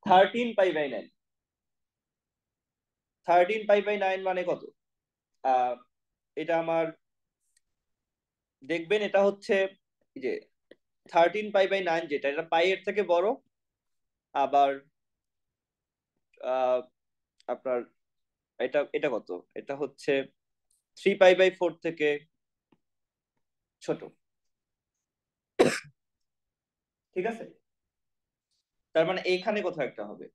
13 pi by 9। 13 pi by 9 মানে কত? আহ এটা আমার দেখবেন, এটা হচ্ছে এই যে 13 পাই বাই 9, যেটা এটা পাই এর থেকে বড়, আবার আহ আপনার এটা এটা কত, এটা হচ্ছে 3 পাই বাই 4 থেকে ছোট। ঠিক আছে, তার মানে এইখানে কোথাও একটা হবে।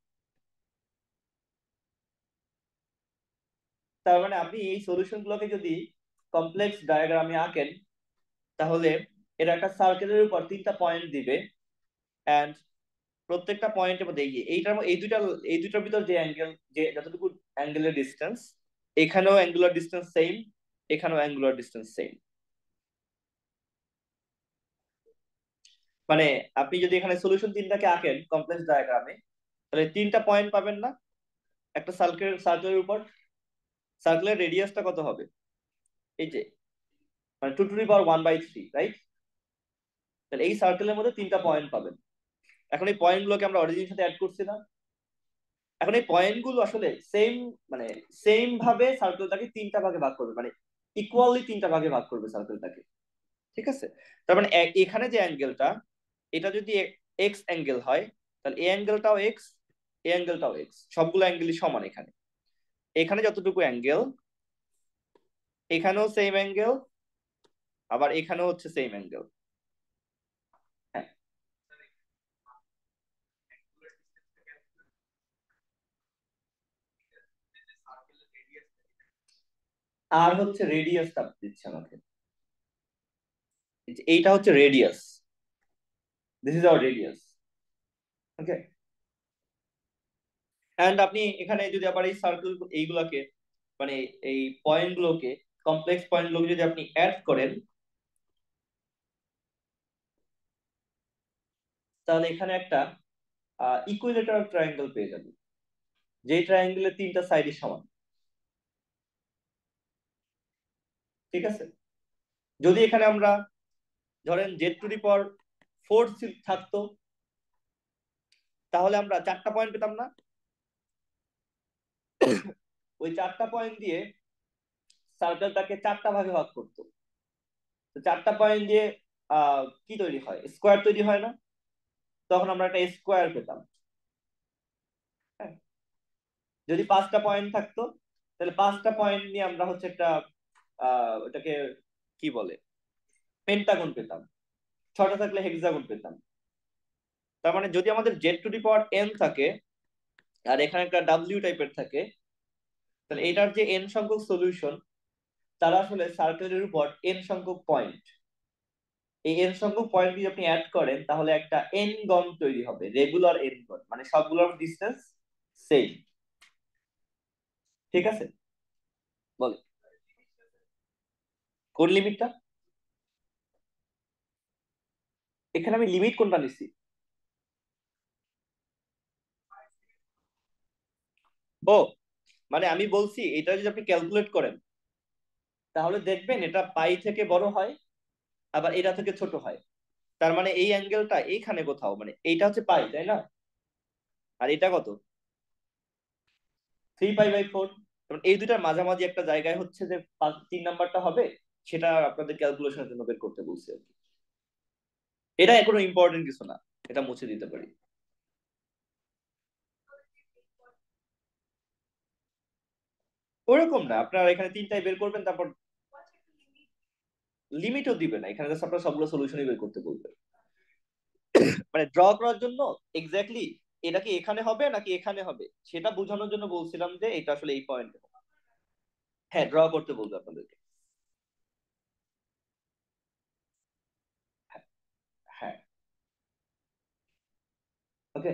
তার মানে আপনি এই সলিউশন গুলোকে যদি কমপ্লেক্স ডায়াগ্রামে আঁকেন, তাহলে এর একটা সার্কেলের উপর 3টা পয়েন্ট দিবে, এন্ড প্রত্যেকটা পয়েন্টের মধ্যে এই দুইটার ভিতর যে অ্যাঙ্গেল, যে যতটুকু অ্যাঙ্গেলের ডিস্টেন্স, এখানেও অ্যাঙ্গুলার ডিস্টেন্স সেম, এখানেও অ্যাঙ্গুলার ডিস্টেন্স সেম। মানে আপনি যদি এখানে সলিউশন 3টাকে আঁকেন কমপ্লেক্স ডায়াগ্রামে, তাহলে 3টা পয়েন্ট পাবেন না একটা সার্কেলের উপর? সার্কেলের রেডিয়াসটা কত হবে? এই যে মানে 2⁻⁴, রাইট? তাহলে এই সার্কেলের মধ্যে 3টা পয়েন্ট পাবেন। এখন এই পয়েন্ট গুলোকে আমরা অরিজিনের সাথে অ্যাড করছি না? এখন এই পয়েন্ট গুলো আসলে সেম, মানে সেম ভাবে সার্কেলটাকে 3টা ভাগে ভাগ করবে, মানে ইকুয়ালি 3টা ভাগে ভাগ করবে সার্কেলটাকে। ঠিক আছে, তার মানে এখানে যে অ্যাঙ্গেলটা, এটা যদি এক্স অ্যাঙ্গেল হয়, তাহলে এ অ্যাঙ্গেলটাও এক্স, এ অ্যাঙ্গেলটাও এক্স, সবগুলো অ্যাঙ্গেলই সমান। এখানে এখানে যতটুকু অ্যাঙ্গেল, এখানেও সেম অ্যাঙ্গেল, আবার এখানেও হচ্ছে সেম অ্যাঙ্গেল। হ্যাঁ, আর হচ্ছে রেডিয়াসটা দিচ্ছে আমাকে, এইটা হচ্ছে radius, this is our radius. Okay, and আপনি এখানে যদি আবার এই সার্কেল এইগুলাকে, মানে এই পয়েন্ট গুলোকে, কমপ্লেক্স পয়েন্ট গুলোকে যদি আপনি অ্যাড করেন, তাহলে এখানে একটা ইকুইলেটারাল ট্রায়াঙ্গেল পেয়ে যাবেন, যেই ট্রায়াঙ্গেলের 3টা সাইডই সমান। ঠিক আছে, যদি এখানে আমরা ধরেন Z⁴ থাকতো, তাহলে আমরা 4টা পয়েন্ট পেতাম না? ওই 4টা পয়েন্ট দিয়ে সার্কেলটাকে 4টা ভাগে ভাগ করতো। তো 4টা পয়েন্ট দিয়ে কি তৈরি হয়? স্কোয়ার তৈরি হয় না? তখন আমরা একটা স্কোয়ার পেতাম। হ্যাঁ, যদি 5টা পয়েন্ট থাকতো, তাহলে 5টা পয়েন্ট নিয়ে আমরা হচ্ছে একটা ওটাকে কি বলে, পেন্টাগন পেতাম। 6টা থাকলে হেক্সাগন পেতাম। তার মানে যদি আমাদের Z⁴ থাকে, আর এখানে একটা ডাব্লিউ টাইপের থাকে, তাহলে এটার যে n সংখ্যক সলিউশন, তারা আসলে সার্কেলের উপর n সংখ্যক পয়েন্ট, এই n সংখ্যক পয়েন্ট যদি আপনি অ্যাড করেন, তাহলে একটা n গন তৈরি হবে, রেগুলার n গন, মানে সবগুলোর ডিসটেন্স সেম। ঠিক আছে, বল কোন লিমিটটা? এখানে আমি লিমিট কোনটা নিছি? ও, মানে আমি বলছি এটা যদি আপনি ক্যালকুলেট করেন, তাহলে দেখবেন এটা পাই থেকে বড় হয়, আবার এটা থেকে ছোট হয়। তার মানে এই অ্যাঙ্গেলটা এইখানে কোথাও, মানে এইটা হচ্ছে পাই, তাই না? আর এটা কত? 3 পাই বাই 4। এই দুটার মাঝামাঝি একটা জায়গায় হচ্ছে যে 3 নাম্বারটা হবে, সেটা আপনাদের ক্যালকুলেশনের জন্য বের করতে বলছি আর কি। এটা কোনো ইম্পর্টেন্ট কিছু না, এটা মুছে দিতে পারি। ওরকম না, আপনারা এখানে 3টাই বের করবেন, তারপর লিমিটও দিবে না, এখানে জাস্ট আপনার সবগুলো সলিউশনই বের করতে বলবে। মানে ড্র করার জন্য এক্স্যাক্টলি এটা কি এখানে হবে নাকি এখানে হবে, সেটা বোঝানোর জন্য বলছিলাম যে এটা আসলে এই পয়েন্ট। হ্যাঁ, ড্র করতে বলবে আপনাদেরকে। হ্যাঁ, হ্যাঁ। ওকে,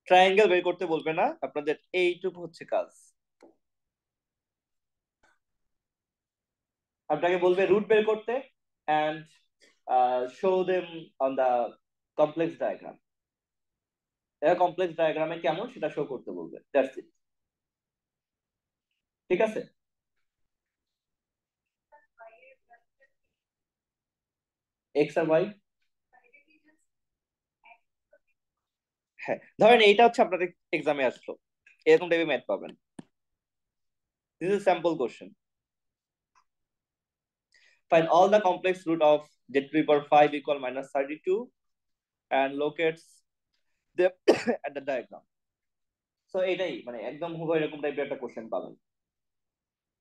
ট্রায়াঙ্গেল বের করতে বলবে না, আপনাদের এইটুকু হচ্ছে কাজ। আপনাকে বলবে রুট বের করতে, and show them on the complex diagram. এটা কমপ্লেক্স ডায়াগ্রামে কেমন সেটা শো করতে বলবে, দ্যাটস ইট। ঠিক আছে। এক্স আর ওয়াই, হ্যাঁ ধরেন এইটা হচ্ছে আপনার এক্সামে আসলো, এরকম টাইপের ম্যাথ পাবেন। This is sample question. Find all the complex root of z to the power 5 equal minus 32 and locates them at the diagram. So এটাই মানে একদম হুবহু এরকম টাইপের একটা কোশ্চেন পাবেন।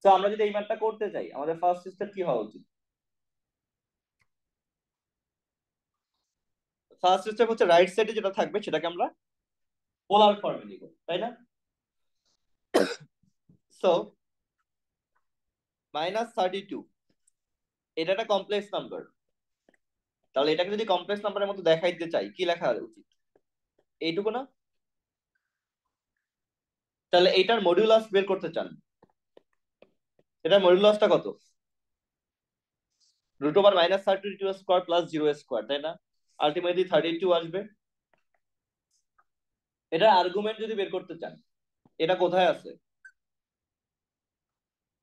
তো আমরা যদি এই ম্যাথটা করতে চাই, আমাদের ফার্স্ট স্টেপ কি হওয়া উচিত? ফার্স্ট স্টেপ হচ্ছে রাইট সাইডে যেটা থাকবে সেটাকে আমরা পোলার ফর্মে লিখব, তাই না? সো -32 এটা একটা কমপ্লেক্স নাম্বার, তাহলে এটাকে যদি কমপ্লেক্স নাম্বারের মতো দেখাইতে চাই কি লেখা উচিত? এইটুকু না? তাহলে এইটার মডিউলাস বের করতে চান, এটার মডিউলাসটা কত? √-32 প্লাস 0 স্কোয়ার, তাই না? আলটিমেটলি 32 আসবে। এটা আর্গুমেন্ট যদি বের করতে চান, এটা কোথায় আছে?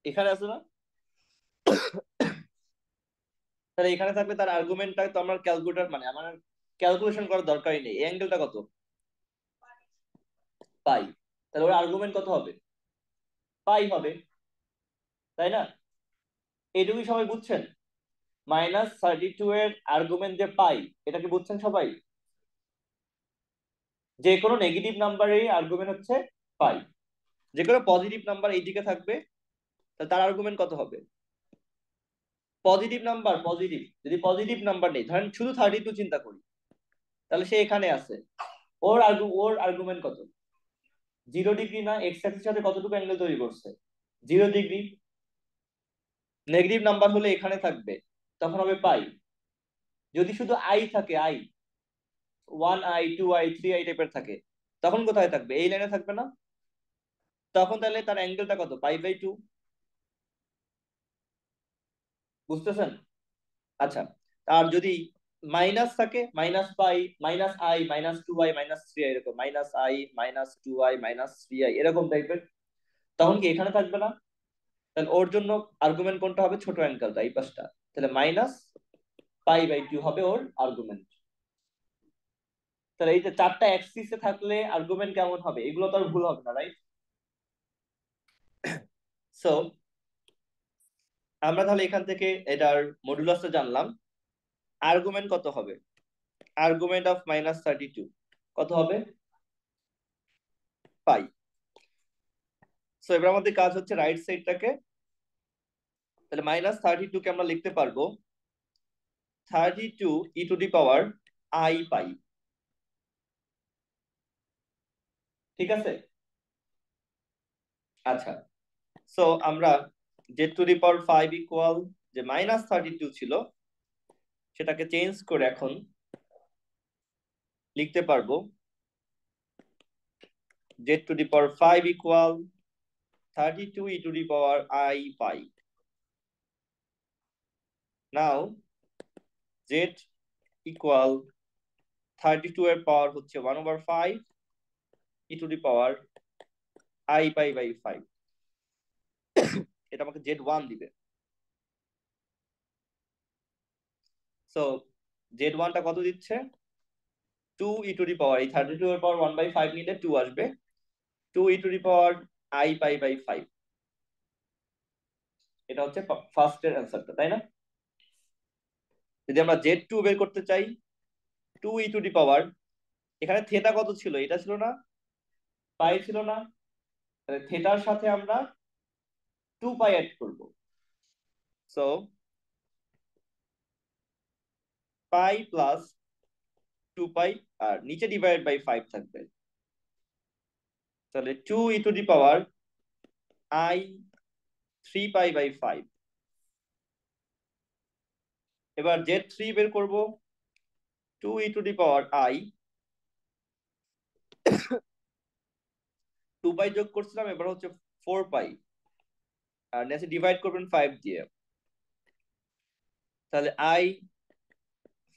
এখানে আছে না? তাহলে এখানে থাকলে তার আর্গুমেন্টটা তো আমার ক্যালকুলেটর মানে আমার ক্যালকুলেশন করার দরকারই নেই। এই অ্যাঙ্গেলটা কত? পাই। তাহলে ওর আর্গুমেন্ট কত হবে? পাই হবে, তাই না? এইটুকুই সবাই বুঝছেন? -32 এর আর্গুমেন্ট যে পাই, এটা কি বুঝছেন সবাই? যে কোনো নেগেটিভ নাম্বারের আর্গুমেন্ট হচ্ছে পাই, যে কোনো পজিটিভ নাম্বার এইদিকে থাকবে, তাহলে তার আর্গুমেন্ট কত হবে? পজিটিভ নাম্বার, পজিটিভ যদি পজিটিভ নাম্বার নেই, ধরেন শুধু 32 চিন্তা করি, তাহলে সে এখানে আছে, ওর আর্গুমেন্ট কত? 0 ডিগ্রি না? এক্স অ্যাক্সিস সাথে কতটুকু অ্যাঙ্গেল তৈরি করছে? 0 ডিগ্রি। নেগেটিভ নাম্বার হলে এখানে থাকবে, তখন হবে পাই। যদি শুধু আই থাকে, আই 1i 2i 3i টাইপের থাকে, তখন কোথায় থাকবে? এই লাইনে থাকবে না? তখন তাহলে তার অ্যাঙ্গেলটা কত? π/2। বুঝতেছেন? আচ্ছা, আর যদি মাইনাস থাকে, -পাই, -i -2i -3i, এরকম -i -2i -3i এরকম টাইপের, তখন কি এখানে থাকবে না? তাহলে ওর জন্য আর্গুমেন্ট কোনটা হবে? ছোট অ্যাঙ্গেলটা, এই পাশটা। তাহলে -π/2 হবে ওর আর্গুমেন্ট। তাহলে এই যে চারটা অ্যাক্সিসে থাকলে আর্গুমেন্ট কেমন হবে, এগুলো তো আর ভুল হবে না, রাইট? সো আমরা তাহলে এখান থেকে এটার মডুলাসটা জানলাম। আর্গুমেন্ট কত হবে? আর্গুমেন্ট অফ -32 কত হবে? পাই। সো এবার আমাদের কাজ হচ্ছে রাইট সাইডটাকে, তাহলে -32 কে আমরা লিখতে পারবো 32 e⁻i পাই। ঠিক আছে। আচ্ছা, সো আমরা z⁵ ইকুয়াল যে -32 ছিল সেটাকে চেঞ্জ করে এখন লিখতে পারবো z⁵ ইকুয়াল 32 e⁻i পাই। নাও z ইকুয়াল 32 এর পাওয়ার হচ্ছে 1/5 e⁻i পাই/5, এটা আমাকে z1 দিবে। সো z1টা কত দিচ্ছে? 2 e⁻, এই 32 এর পাওয়ার 1/5 নিলে 2 আসবে, 2 e⁻i পাই/5। এটা হচ্ছে ফার্স্ট এর অ্যান্সারটা, তাই না? যদি আমরা z2 বের করতে চাই, 2 e⁻, এখানে থেটা কত ছিল? এটা ছিল না? পাই ছিল না? তাহলে থেটার সাথে আমরা 2 পাই অ্যাড করব। সো পাই প্লাস 2 পাই, আর নিচে /5 থাকবে, তাহলে 2 e⁻i 3π/5। এবার z3 বের করব, 2 e⁻i, 2 পাই যোগ করছিলাম, এবার হচ্ছে 4 পাই, আর নেক্সট ডিভাইড করবেন 5 দিয়ে, তাহলে i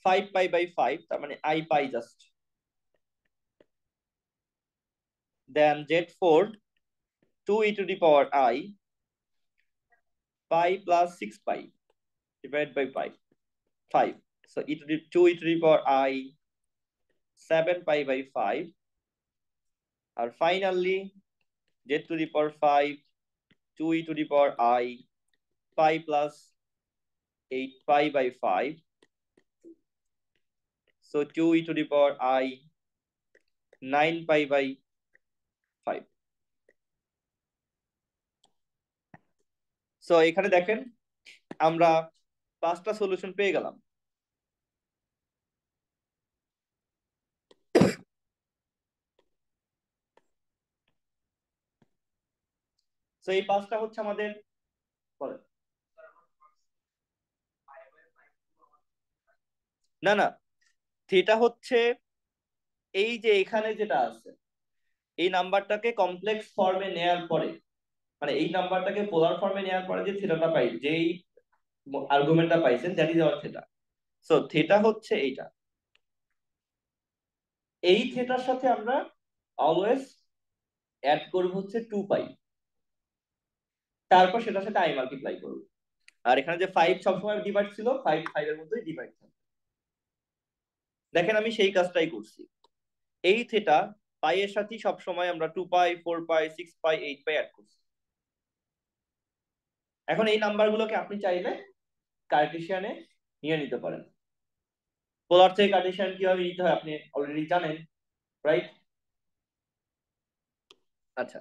5π/5, তার মানে i pi just. Then z4 2e to the power I pi plus 6 pi divided by pi 5. So 2 e to the power I 7 pi by 5. And finally z to the power 5 2e to the power I pi plus 8 pi by 5. So 2e to the power I 9 pi by 5. So এখানে দেখেন আমরা 5টা solution পেয়ে গেলাম। So এই 5টা হচ্ছে আমাদের, না না, থিটা হচ্ছে এই যে এখানে যেটা আছে এই নাম্বারটাকে কমপ্লেক্স ফর্মে নেয়ার পরে, মানে এই নাম্বারটাকে পোলার ফর্মে নেওয়ার পরে যে থিটাটা পাই, যেই আর্গুমেন্টটা পাইছেন, that is our theta. So theta হচ্ছে এইটা। এই থিটার সাথে আমরা অলওয়েজ অ্যাড করব হচ্ছে 2 পাই, তারপর সেটার সাথে আই মাল্টিপ্লাই করব। আর এখানে যে 5 সবসময় ডিভাইড ছিল, 5 5 এর মধ্যেই ডিভাইড থাকবে। দেখেন আমি সেই কাজটাই করছি। এই থিটা পাই এর সাথে সবসময় আমরা 2 পাই 4 পাই 6 পাই 8 পাই অ্যাড করছি। এখন এই নাম্বারগুলোকে আপনি চাইলে কার্টেশিয়ানে নিয়ে নিতে পারেন। পোলার থেকে কার্টেশিয়ান কিভাবে নিতে হয় আপনি অলরেডি জানেন, রাইট? আচ্ছা,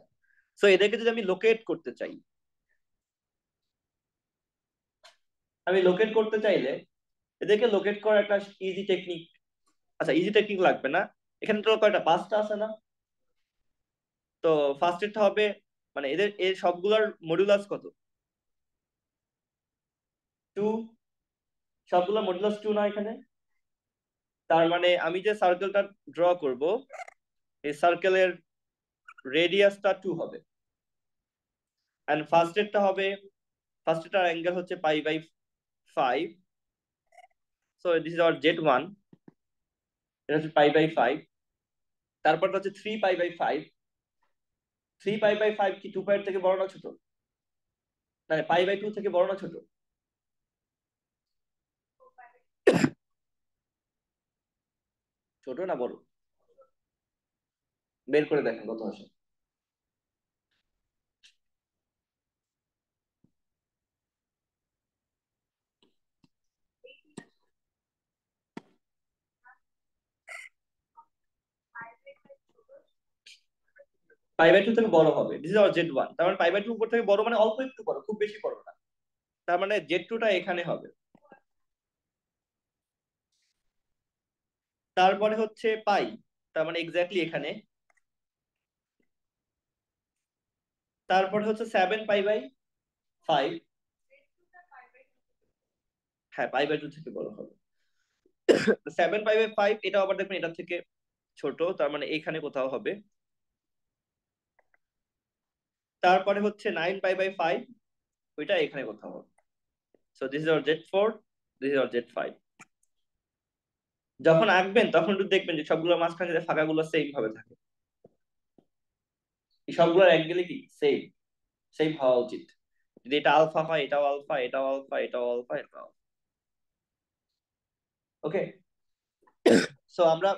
সো এদেরকে যদি আমি লোকেট করতে চাই, আমি লোকেট করতে চাইলে এদেরকে লোকেট করার একটা ইজি টেকনিক, আচ্ছা ইজি টেকনিক লাগবে না, এখানে তো কয়টা 5টা আছে না? তো ফার্স্টেরটা হবে, মানে এদের এর সবগুলোর মডুলাস কত? 2। সবগুলোর মডুলাস 2 না এখানে? তার মানে আমি যে সার্কেলটা ড্র করব, এই সার্কেলের রেডিয়াসটা 2 হবে। এন্ড ফার্স্টেরটা হবে, ফার্স্টেরটার অ্যাঙ্গেল হচ্ছে pi by 5। So this is our z1, এটা হচ্ছে পাই বাই 5। তারপরটা হচ্ছে 3 পাই বাই 5। 3 পাই বাই 5 কি 2 পাই এর থেকে বড় না ছোট? মানে পাই বাই 2 থেকে বড় না ছোট? ছোট না বড়? বের করে দেখেন কত আসে। পাই বাই 2 থেকে বড় হবে, দিস ইজ আওয়ার z1। তার মানে পাই বাই 2 উপর থেকে বড় মানে অল্প একটু বড়, খুব বেশি বড় না। তার মানে z2 টা এখানে হবে। তারপরে হচ্ছে পাই, তার মানে এক্স্যাক্টলি এখানে। তারপরে হচ্ছে 7 পাই বাই 5। হ্যাঁ, পাই বাই 2 থেকে বড় হবে। 7 পাই বাই 5 এটা আবার দেখবেন এটা থেকে ছোট, তার মানে এখানে কোথাও হবে। তারপরে হচ্ছে 9 পাই বাই 5, ওইটা এখানে কোথাও হবে। So this is hour z4, this is hour z5। যখন আঁকবেন তখন একটু দেখবেন যে সবগুলোর মাঝখানে যে ফাঁকাগুলো সেম ভাবে থাকে, এই সবগুলোর অ্যাঙ্গেলে কি সেম, সেম হওয়া উচিত। যদি এটা আলফা হয়, এটাও আলফা, এটাও আলফা, এটাও আলফা, এটাও। ওকে, সো আমরা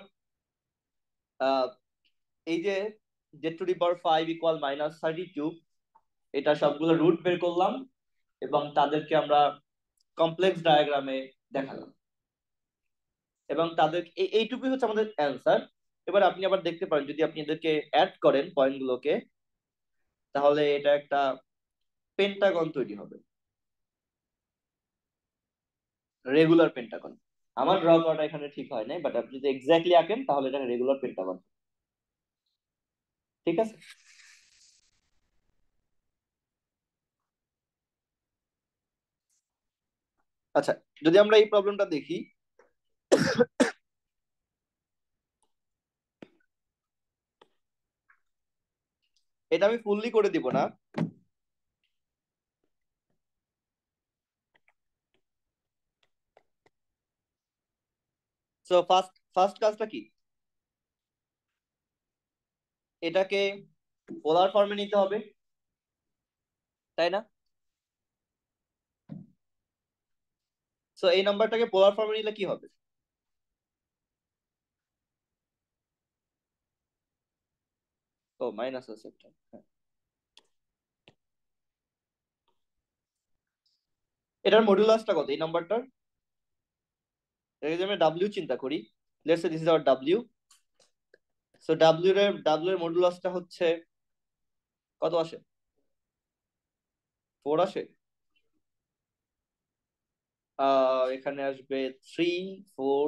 আহ, এই যে z⁵ এটা সবগুলো রুট বের করলাম এবং তাদেরকে আমরা কমপ্লেক্স ডায়াগ্রামে দেখালাম, এবং তাদের এইটুকুই হচ্ছে আমাদের অ্যান্সার। এবার আপনি আবার দেখতে পারেন যদি আপনি এদেরকে অ্যাড করেন পয়েন্টগুলোকে, তাহলে এটা একটা পেন্টাগন তৈরি হবে, রেগুলার পেন্টাগন। আমার ড্র করাটা এখানে ঠিক হয় নাই, বাট আপনি যদি এক্স্যাক্টলি আঁকেন তাহলে এটা রেগুলার পেন্টাগন। ঠিক আছে? আচ্ছা, যদি আমরা এই প্রবলেমটা দেখি, এটা আমি ফুললি করে দিব না। সো ফার্স্ট ফার্স্ট কাজটা কি, এটাকে পোলার ফর্মে নিতে হবে, তাই না? সো এই নাম্বারটাকে পোলার ফর্মে নিলে কি হবে? ও মাইনাস আছে একটা, হ্যাঁ। এটার মডুলাসটা কত এই নাম্বারটার? এটাকে যদি আমরা ডাব্লিউ চিন্তা করি, let's say this is hour W. So W এর মডুলাসটা হচ্ছে কত আসে? 4 আসে। এখানে আসবে 3, 4।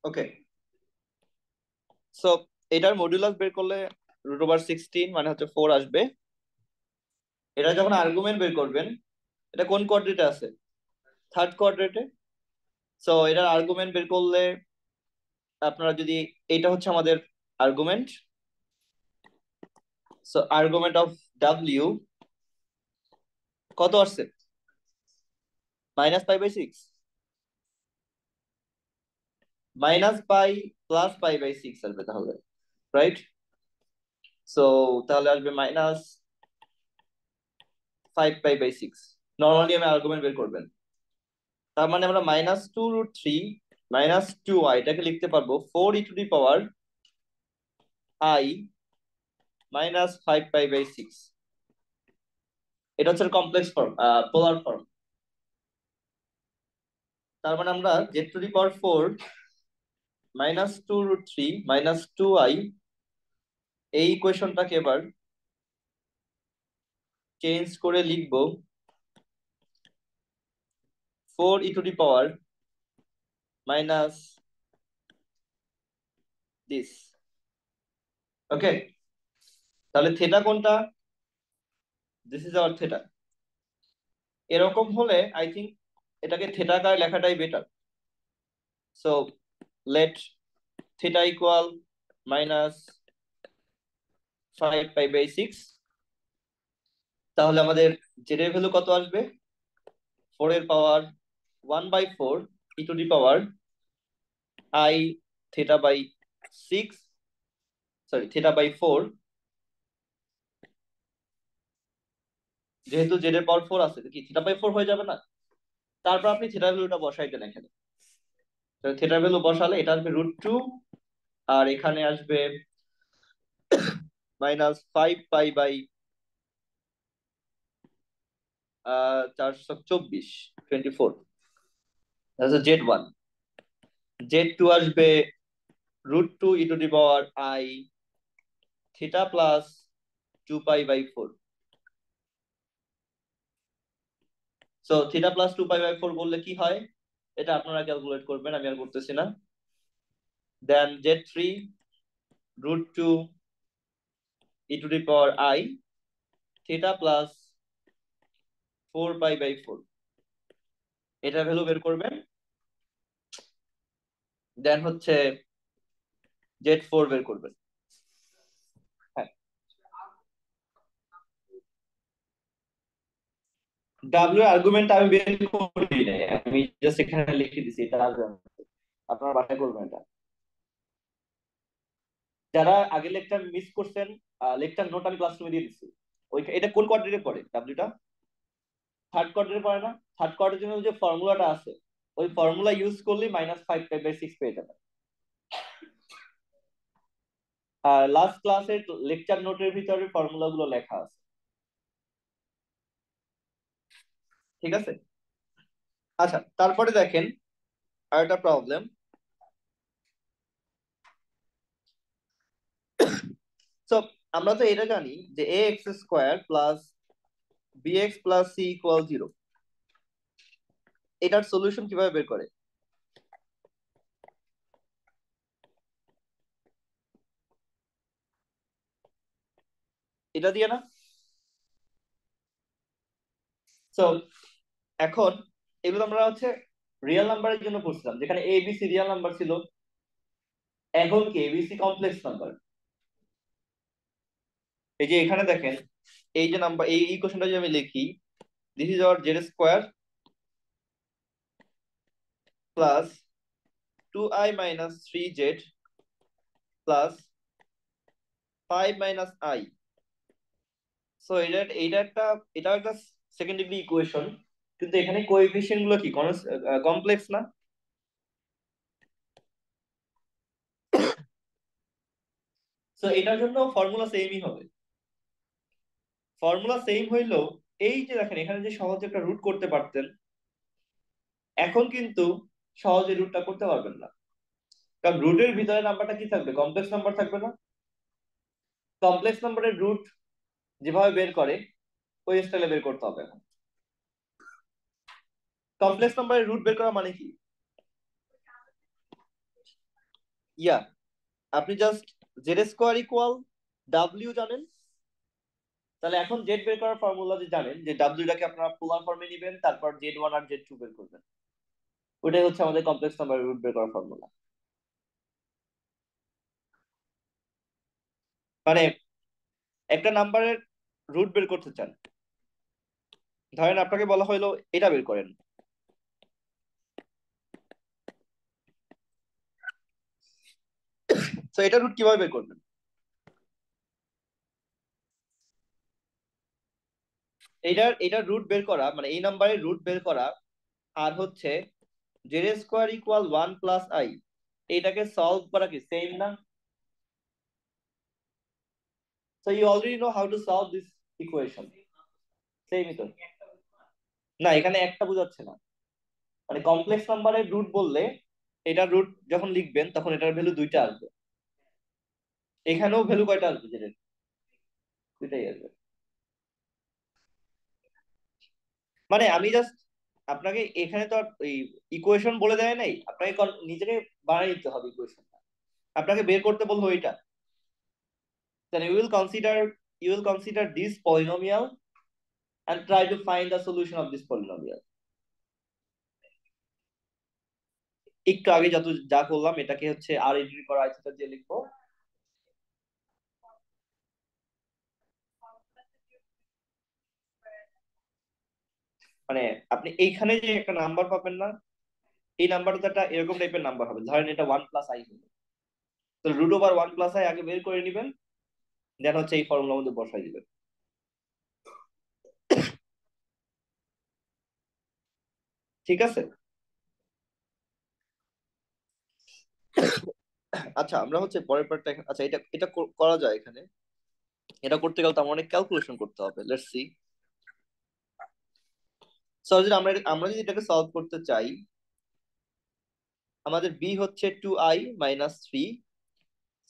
ওকে, সো এটার মডুলাস বের করলে √16 মানে হচ্ছে 4 আসবে। এটা যখন আর্গুমেন্ট বের করবেন, এটা কোন কোয়াড্রেটে আছে? থার্ড কোয়াড্রেটে। সো এটার আর্গুমেন্ট বের করলে আপনারা যদি, এটা হচ্ছে আমাদের argument. So argument of W কত আসছে? -π/6, -π+π/6 আসবে তাহলে, রাইট? সো তাহলে আসবে -5π/6। নর্মালি আমি আর্গুমেন্ট বের করবেন, তার মানে আমরা -2√3 -2i এটাকে লিখতে পারবো 4e⁻i -5π/6। এটা হচ্ছে কমপ্লেক্স ফর্ম, পোলার ফর্ম। তার মানে আমরা z⁴ -2√3 -2i এই ইকুয়েশনটাকে এবার চেঞ্জ করে লিখবো 4e⁻ মাইনাস দিস। ওকে, তাহলে থেটা কোনটা? This is our theta. এরকম হলে আই থিঙ্ক এটাকে থেটা আকারে লেখাটাই better. So let theta equal 5 pi by 6, তাহলে আমাদের জেড এর ভ্যালু কত আসবে? 4 এর পাওয়ার 1/4 e⁻i θ/6, সরি θ/4, যেহেতু জেড এর পাওয়ার 4 আছে কি θ/4 হয়ে যাবে না? তারপর আপনি থিটা ভ্যালুটা বসাই দেন এখানে। থিটা ভ্যালু বসালে এটা আসবে √2, আর এখানে আসবে -5 পাই বাই 424, 24, Z1। Z2 আসবে √2 e⁻i theta plus 2 pi by 4। So theta plus 2 pi by 4 বললে কি হয়, এটা আপনারা ক্যালকুলেট করবেন, আমি আর করতেছি না। Then Z3 √2 e⁻i theta plus 4 pi by 4, এটা ভ্যালু বের করবেন। দেন হচ্ছে Z4 বের করবেন। হ্যাঁ, ডাব্লিউ আর্গুমেন্ট আমি বের করি নাই, আমি জাস্ট এখানে লিখে দিছি, এটা আপনারা বাসায় করবেন এটা। যারা আগে লেকচার মিস করছেন, লেকচার নোট আমি ক্লাসরুমে দিয়ে দিচ্ছি। ওই এটা কোন কোয়াড্রেন্টে পড়ে ডাব্লিউটা? থার্ড কোয়াড্রেন্টে পড়ে না? থার্ড কোয়াড্রেন্টের জন্য যে ফর্মুলাটা আছে, ওই ফর্মুলা ইউজ করলে -5 পাই বাই 6 পেয়ে যাবেন। আর লাস্ট ক্লাসের লেকচার নোটের ভিতরে ফর্মুলা গুলো লেখা আছে, ঠিক আছে? আচ্ছা, তারপরে দেখেন আরেকটা প্রবলেম। তো আমরা তো এটা জানি যে ax² plus bx plus c equal 0। এটার সলিউশন কিভাবে বের করে? এটা দিয়ে না? তো এখন এগুলো আমরা হচ্ছে রিয়েল নাম্বারের জন্য করছিলাম, যেখানে A B C real number ছিল। এখন কি এবিসি কমপ্লেক্স নাম্বার? এই যে এখানে দেখেন, এই যে নাম্বার, এই ইকুয়েশনটা যদি আমি লিখি, this is hour Z² plus 2i - 3z plus 5 - i। So এটা একটা, এটাও একটা সেকেন্ড ডিগ্রি ইকুয়েশন, কিন্তু এখানে কোএফিসিয়েন্ট গুলো কি কমপ্লেক্স না? সো এটার জন্য ফর্মুলা সেমই হবে। ফর্মুলা সেম হইলেও এই যে দেখেন এখানে যে সহজে একটা রুট করতে পারতেন, এখন কিন্তু সহজে রুটটা করতে পারবেন না, কারণ রুটের ভিতরে নাম্বারটা কি থাকবে? কমপ্লেক্স নাম্বার থাকবে না? কমপ্লেক্স নাম্বারের রুট যেভাবে বের করে ওই স্টাইলে বের করতে হবে এখন। কমপ্লেক্স নাম্বারের রুট বের করা মানে কি? ইয়া, আপনি জাস্ট Z² ইকুয়াল ডাব্লিউ জানেন, তাহলে এখন জেড বের করার ফর্মুলা যে জানেন, যে ডাব্লিউটাকে আপনারা পোলার ফর্মে নেবেন, তারপর Z1 আর Z2 বের করবেন। ওটাই হচ্ছে আমাদের কমপ্লেক্স নাম্বারের রুট বের করার ফর্মুলা। মানে একটা নাম্বারের রুট বের করতে চান, ধরেন আপনাকে বলা হলো এটা বের করেন, তো এটা রুট কিভাবে বের করবেন? এটার রুট বের করা মানে এই নাম্বারের রুট বের করা, আর হচ্ছে Z² ইকুয়াল 1 + i, এটাকে সলভ করা কি সেম না? So you already know how to solve this equation. সেমই তো। না, এখানে একটা বোঝাচ্ছে না। মানে কমপ্লেক্স নাম্বারের রুট বললে এটার রুট যখন লিখবেন তখন এটার ভ্যালু দুইটা আসবে, এখানেও ভ্যালু কয়টা আসবে? যেটা দুইটাই আসবে। মানে আমি জাস্ট আপনাকে এখানে তো আর এই ইকুয়েশন বলে দেয় নাই, আপনাকে নিজেকে বানিয়ে নিতে হবে ইকুয়েশনটা। আপনাকে বের করতে বলবো এটা, then you will consider this polynomial and try to find the solution of this polynomial. একটু আগে যত যা করলাম এটাকে হচ্ছে আর এডিট করা আছে দিয়ে লিখবো। মানে আপনি এইখানে যে একটা নাম্বার পাবেন না, এই নাম্বারটা একটা এরকম টাইপের নাম্বার হবে। ধরেন এটা 1 + i হলো, তো √1 + i আগে বের করে নিবেন, দেন হচ্ছে এই ফর্মুলার মধ্যে বসাই দিবেন। ঠিক আছে। আচ্ছা, আমরা হচ্ছে পরের পার্টটা আচ্ছা, এটা এটা করা যায় এখানে। এটা করতে গেলে তো আমার অনেক ক্যালকুলেশন করতে হবে। Let's see. সো যদি আমরা যদি এটাকে সলভ করতে চাই, আমাদের বি হচ্ছে 2i - 3,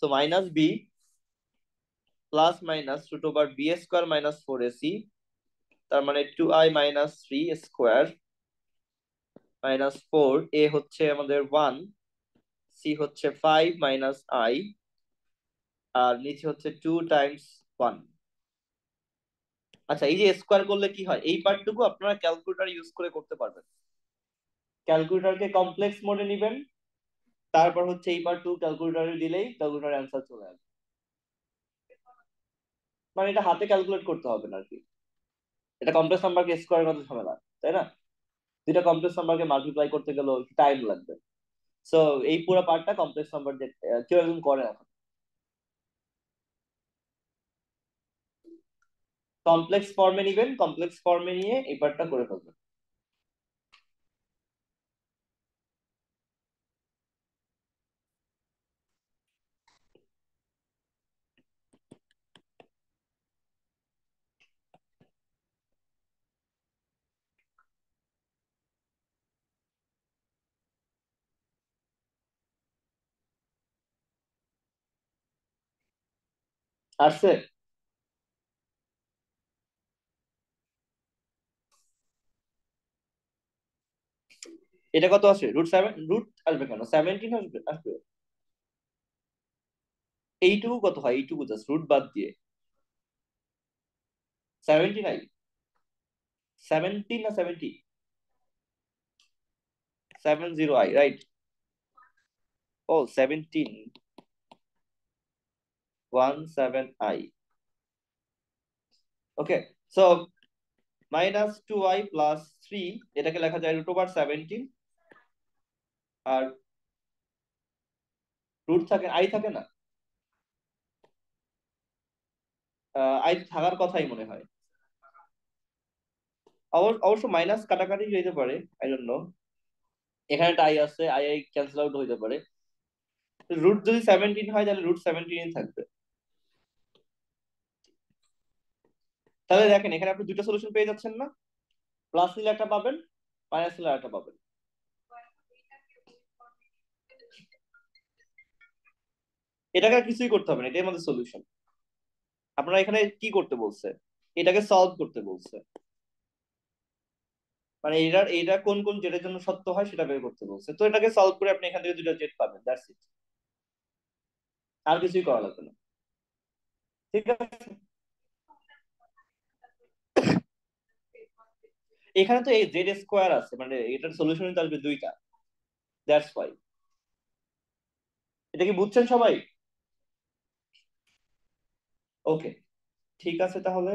so -b plus minus √b² - 4ac, তার মানে 2i - 3 স্কোয়ার - 4, এ হচ্ছে আমাদের 1, সি হচ্ছে 5 - i, আর নিচে হচ্ছে 2 × 1। আচ্ছা, এই যে স্কোয়ার করলে কি হয়, এই পার্টটুকু আপনারা ক্যালকুলেটর ইউজ করে করতে পারবেন। ক্যালকুলেটরকে কমপ্লেক্স মোডে নিবেন, তারপর হচ্ছে এই পার্টটুকু ক্যালকুলেটরে দিলেই ক্যালকুলেটর অ্যান্সার চলে আসবে। মানে এটা হাতে ক্যালকুলেট করতে হবে না আর কি। এটা কমপ্লেক্স নাম্বারকে স্কোয়ারের কত ঝামেলা, তাই না? দুইটা কমপ্লেক্স নাম্বারকে মাল্টিপ্লাই করতে গেলেও টাইম লাগবে। সো এই পুরো পার্টটা কমপ্লেক্স নাম্বার দিয়ে কেউ একজন করে এখন। কমপ্লেক্স ফর্মে নিবেন, কমপ্লেক্স ফর্মে নিয়ে এই পার্টটা করে ফেলবেন। আসছে? এটা কত আসে? √7, রুট আসবে কেন, 17 আসবে আসবে। এইটুকু কত হয়, এইটুকু জাস্ট রুট বাদ দিয়ে 79। 17 না 70? 70i, right? ও 17, ওকে। সো -2i + 3, এটাকে লেখা যায় √17, আর রুট থাকে, আই থাকে না? আই থাকার কথাই মনে হয়। অবশ্য মাইনাস কাটাকাটি হইতে পারে, আই ডোন্ট নো। এখানে একটা আই আছে, আই আই ক্যান্সেল আউট হইতে পারে। রুট যদি 17 হয় তাহলে √17 থাকবে। তাহলে দেখেন এখানে আপনি দুটো সলিউশন পেয়ে যাচ্ছেন না? প্লাস নিলে একটা পাবেন, মাইনাস নিলে একটা পাবেন। এটাকে আর কিছুই করতে হবে না, এটাই আমাদের সলিউশন। আপনারা এখানে কি করতে বলছে, এটাকে সলভ করতে বলছে। মানে এটা কোন কোন জেটের জন্য সত্য হয় সেটা বের করতে বলছে, তো এটাকে সলভ করে আপনি এখান থেকে দুটো জেট পাবেন, দ্যাটস ইট। আর কিছুই করা লাগবে না। ঠিক আছে। এখানে তো এই জেড² আছে, মানে এটার সলিউশন তো আসবে দুইটা, দ্যাটস ওয়াই। এটা কি বুঝছেন সবাই? ওকে, ঠিক আছে তাহলে।